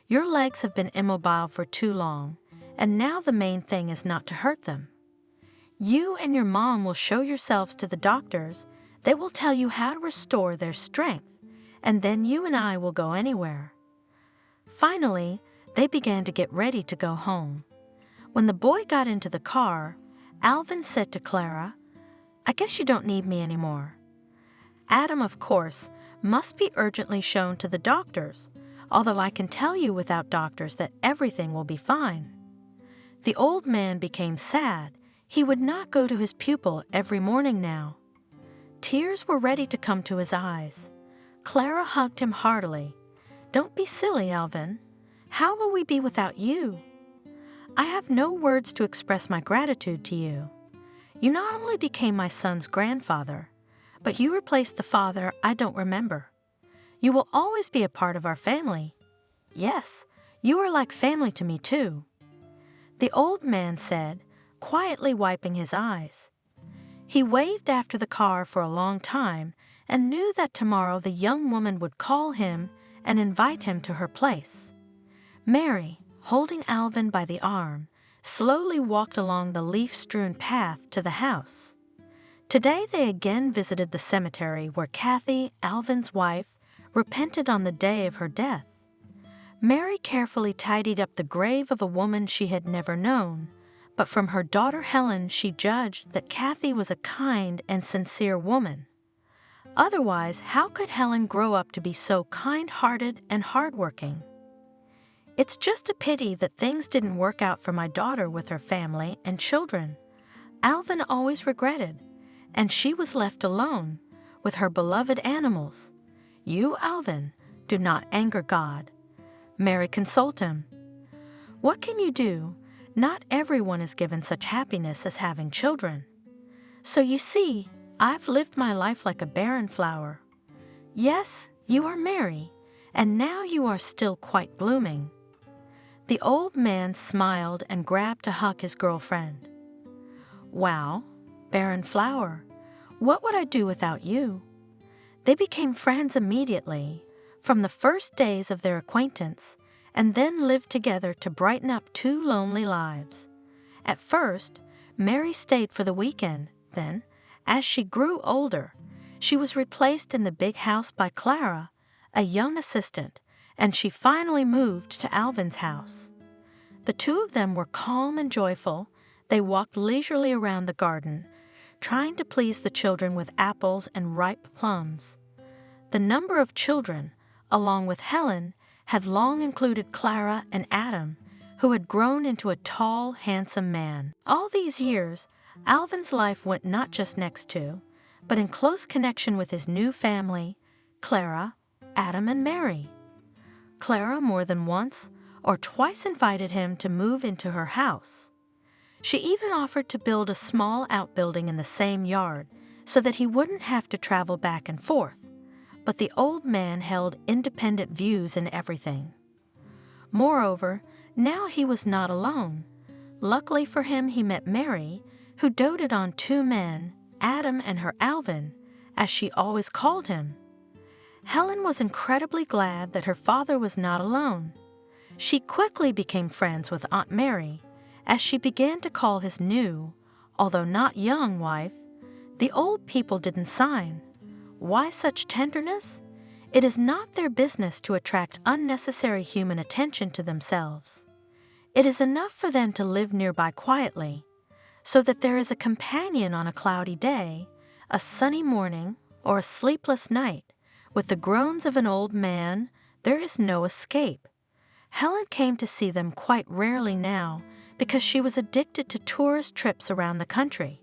Your legs have been immobile for too long, and now the main thing is not to hurt them. You and your mom will show yourselves to the doctors. They will tell you how to restore their strength, and then you and I will go anywhere." Finally, they began to get ready to go home. When the boy got into the car, Alvin said to Clara, "I guess you don't need me anymore." Adam, of course, must be urgently shown to the doctors, although I can tell you without doctors that everything will be fine. The old man became sad. He would not go to his pupil every morning now. Tears were ready to come to his eyes. Clara hugged him heartily. "Don't be silly, Alvin. How will we be without you? I have no words to express my gratitude to you. You not only became my son's grandfather, but you replaced the father I don't remember. You will always be a part of our family. Yes, you are like family to me too," the old man said, quietly wiping his eyes. He waved after the car for a long time and knew that tomorrow the young woman would call him and invite him to her place. Mary, holding Alvin by the arm, slowly walked along the leaf-strewn path to the house. Today they again visited the cemetery where Kathy, Alvin's wife, repented on the day of her death. Mary carefully tidied up the grave of a woman she had never known, but from her daughter Helen she judged that Kathy was a kind and sincere woman. Otherwise, how could Helen grow up to be so kind-hearted and hardworking? "It's just a pity that things didn't work out for my daughter with her family and children," Alvin always regretted, "and she was left alone with her beloved animals. You, Alvin, do not anger God." Mary consoled him. "What can you do? Not everyone is given such happiness as having children. So you see, I've lived my life like a barren flower. Yes, you are Mary, and now you are still quite blooming." The old man smiled and grabbed to hug his girlfriend. "Wow, barren flower, what would I do without you?" They became friends immediately, from the first days of their acquaintance, and then lived together to brighten up two lonely lives. At first, Mary stayed for the weekend. Then, as she grew older, she was replaced in the big house by Clara, a young assistant, and she finally moved to Alvin's house. The two of them were calm and joyful. They walked leisurely around the garden, trying to please the children with apples and ripe plums. The number of children, along with Helen, had long included Clara and Adam, who had grown into a tall, handsome man. All these years, Alvin's life went not just next to, but in close connection with his new family, Clara, Adam, and Mary. Clara more than once or twice invited him to move into her house. She even offered to build a small outbuilding in the same yard so that he wouldn't have to travel back and forth. But the old man held independent views in everything. Moreover, now he was not alone. Luckily for him, he met Mary, who doted on two men, Adam and her Alvin, as she always called him. Helen was incredibly glad that her father was not alone. She quickly became friends with Aunt Mary, as she began to call his new, although not young, wife. The old people didn't sign. Why such tenderness? It is not their business to attract unnecessary human attention to themselves. It is enough for them to live nearby quietly, so that there is a companion on a cloudy day, a sunny morning, or a sleepless night. With the groans of an old man, there is no escape. Helen came to see them quite rarely now because she was addicted to tourist trips around the country.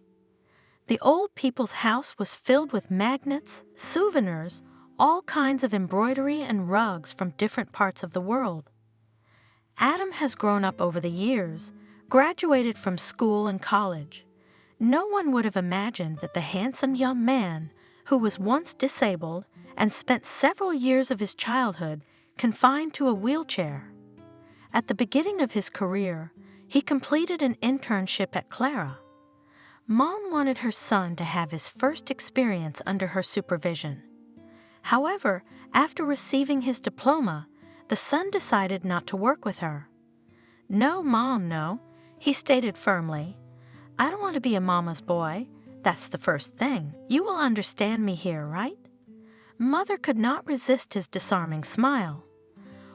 The old people's house was filled with magnets, souvenirs, all kinds of embroidery and rugs from different parts of the world. Adam has grown up over the years, graduated from school and college. No one would have imagined that the handsome young man, who was once disabled and spent several years of his childhood confined to a wheelchair. At the beginning of his career, he completed an internship at Clara. Mom wanted her son to have his first experience under her supervision. However, after receiving his diploma, the son decided not to work with her. "No, Mom, no," he stated firmly. "I don't want to be a mama's boy. That's the first thing. You will understand me here, right?" Mother could not resist his disarming smile.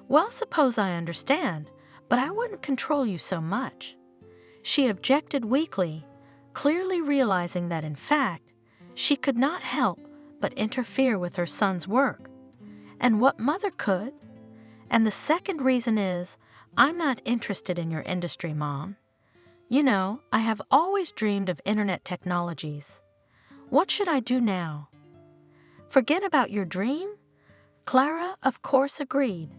"Well, suppose I understand, but I wouldn't control you so much." She objected weakly, clearly realizing that in fact, she could not help but interfere with her son's work. And what Mother could? "And the second reason is, I'm not interested in your industry, Mom. You know, I have always dreamed of internet technologies. What should I do now?" "Forget about your dream?" Clara, of course, agreed.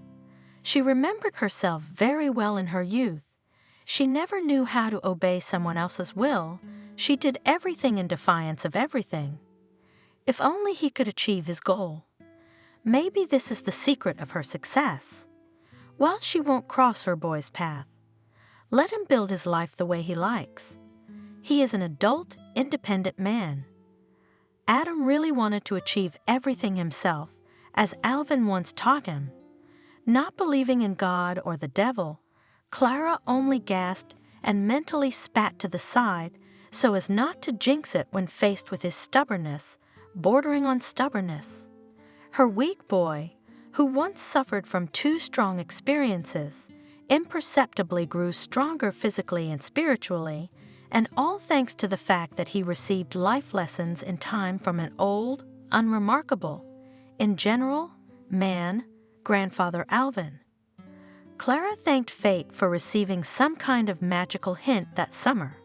She remembered herself very well in her youth. She never knew how to obey someone else's will. She did everything in defiance of everything. If only he could achieve his goal. Maybe this is the secret of her success. Well, she won't cross her boy's path. Let him build his life the way he likes. He is an adult, independent man. Adam really wanted to achieve everything himself, as Alvin once taught him. Not believing in God or the devil, Clara only gasped and mentally spat to the side so as not to jinx it when faced with his stubbornness, bordering on stubbornness. Her weak boy, who once suffered from 2 strong experiences, imperceptibly grew stronger physically and spiritually, and all thanks to the fact that he received life lessons in time from an old, unremarkable, in general, man, Grandfather Alvin. Clara thanked fate for receiving some kind of magical hint that summer.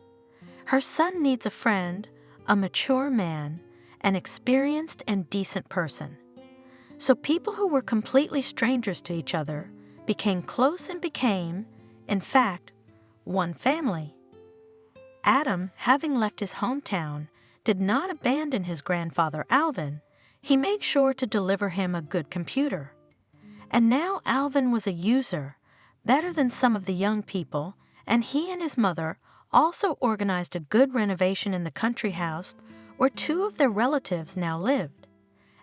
Her son needs a friend, a mature man, an experienced and decent person. So people who were completely strangers to each other became close and became, in fact, one family. Adam, having left his hometown, did not abandon his grandfather Alvin. He made sure to deliver him a good computer. And now Alvin was a user, better than some of the young people, and he and his mother also organized a good renovation in the country house where 2 of their relatives now lived.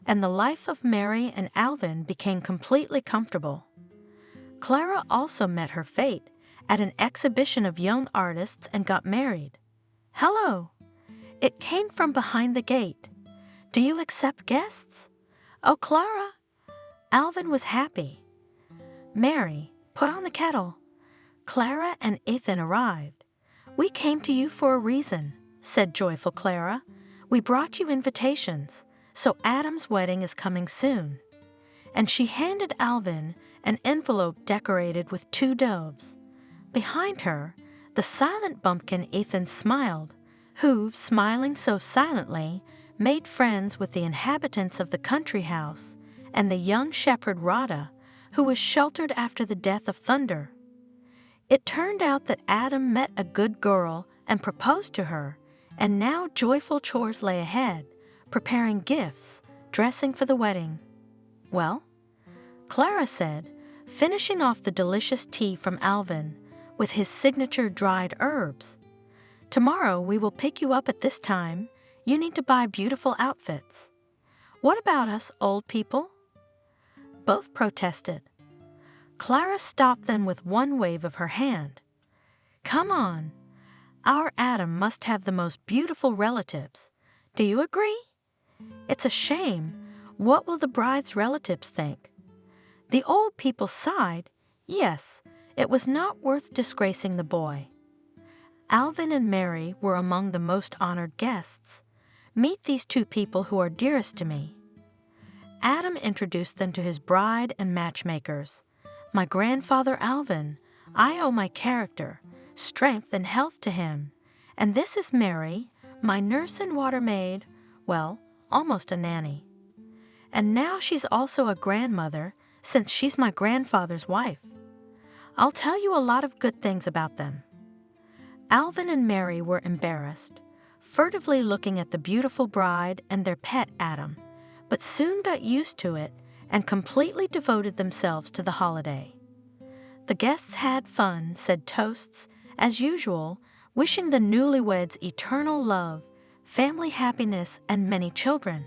And the life of Mary and Alvin became completely comfortable. Clara also met her fate at an exhibition of young artists and got married. "Hello!" It came from behind the gate. "Do you accept guests?" "Oh, Clara!" Alvin was happy. "Mary, put on the kettle." Clara and Ethan arrived. "We came to you for a reason," said joyful Clara. "We brought you invitations, so Adam's wedding is coming soon." And she handed Alvin an envelope decorated with 2 doves. Behind her, the silent bumpkin Ethan smiled, who, smiling so silently, made friends with the inhabitants of the country house and the young shepherd Rada, who was sheltered after the death of Thunder. It turned out that Adam met a good girl and proposed to her, and now joyful chores lay ahead, preparing gifts, dressing for the wedding. "Well," Clara said, finishing off the delicious tea from Alvin with his signature dried herbs. "Tomorrow we will pick you up at this time. You need to buy beautiful outfits." "What about us old people?" Both protested. Clara stopped them with one wave of her hand. "Come on. Our Adam must have the most beautiful relatives. Do you agree? It's a shame. What will the bride's relatives think?" The old people sighed. Yes, it was not worth disgracing the boy. Alvin and Mary were among the most honored guests. "Meet these 2 people who are dearest to me." Adam introduced them to his bride and matchmakers. "My grandfather Alvin, I owe my character, strength, and health to him. And this is Mary, my nurse and water maid, well, almost a nanny. And now she's also a grandmother, since she's my grandfather's wife. I'll tell you a lot of good things about them." Alvin and Mary were embarrassed, furtively looking at the beautiful bride and their pet Adam, but soon got used to it and completely devoted themselves to the holiday. The guests had fun, said toasts, as usual, wishing the newlyweds eternal love, family happiness, and many children.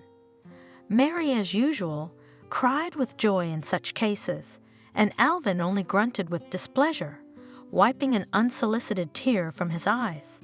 Mary, as usual, cried with joy in such cases, and Alvin only grunted with displeasure, wiping an unsolicited tear from his eyes.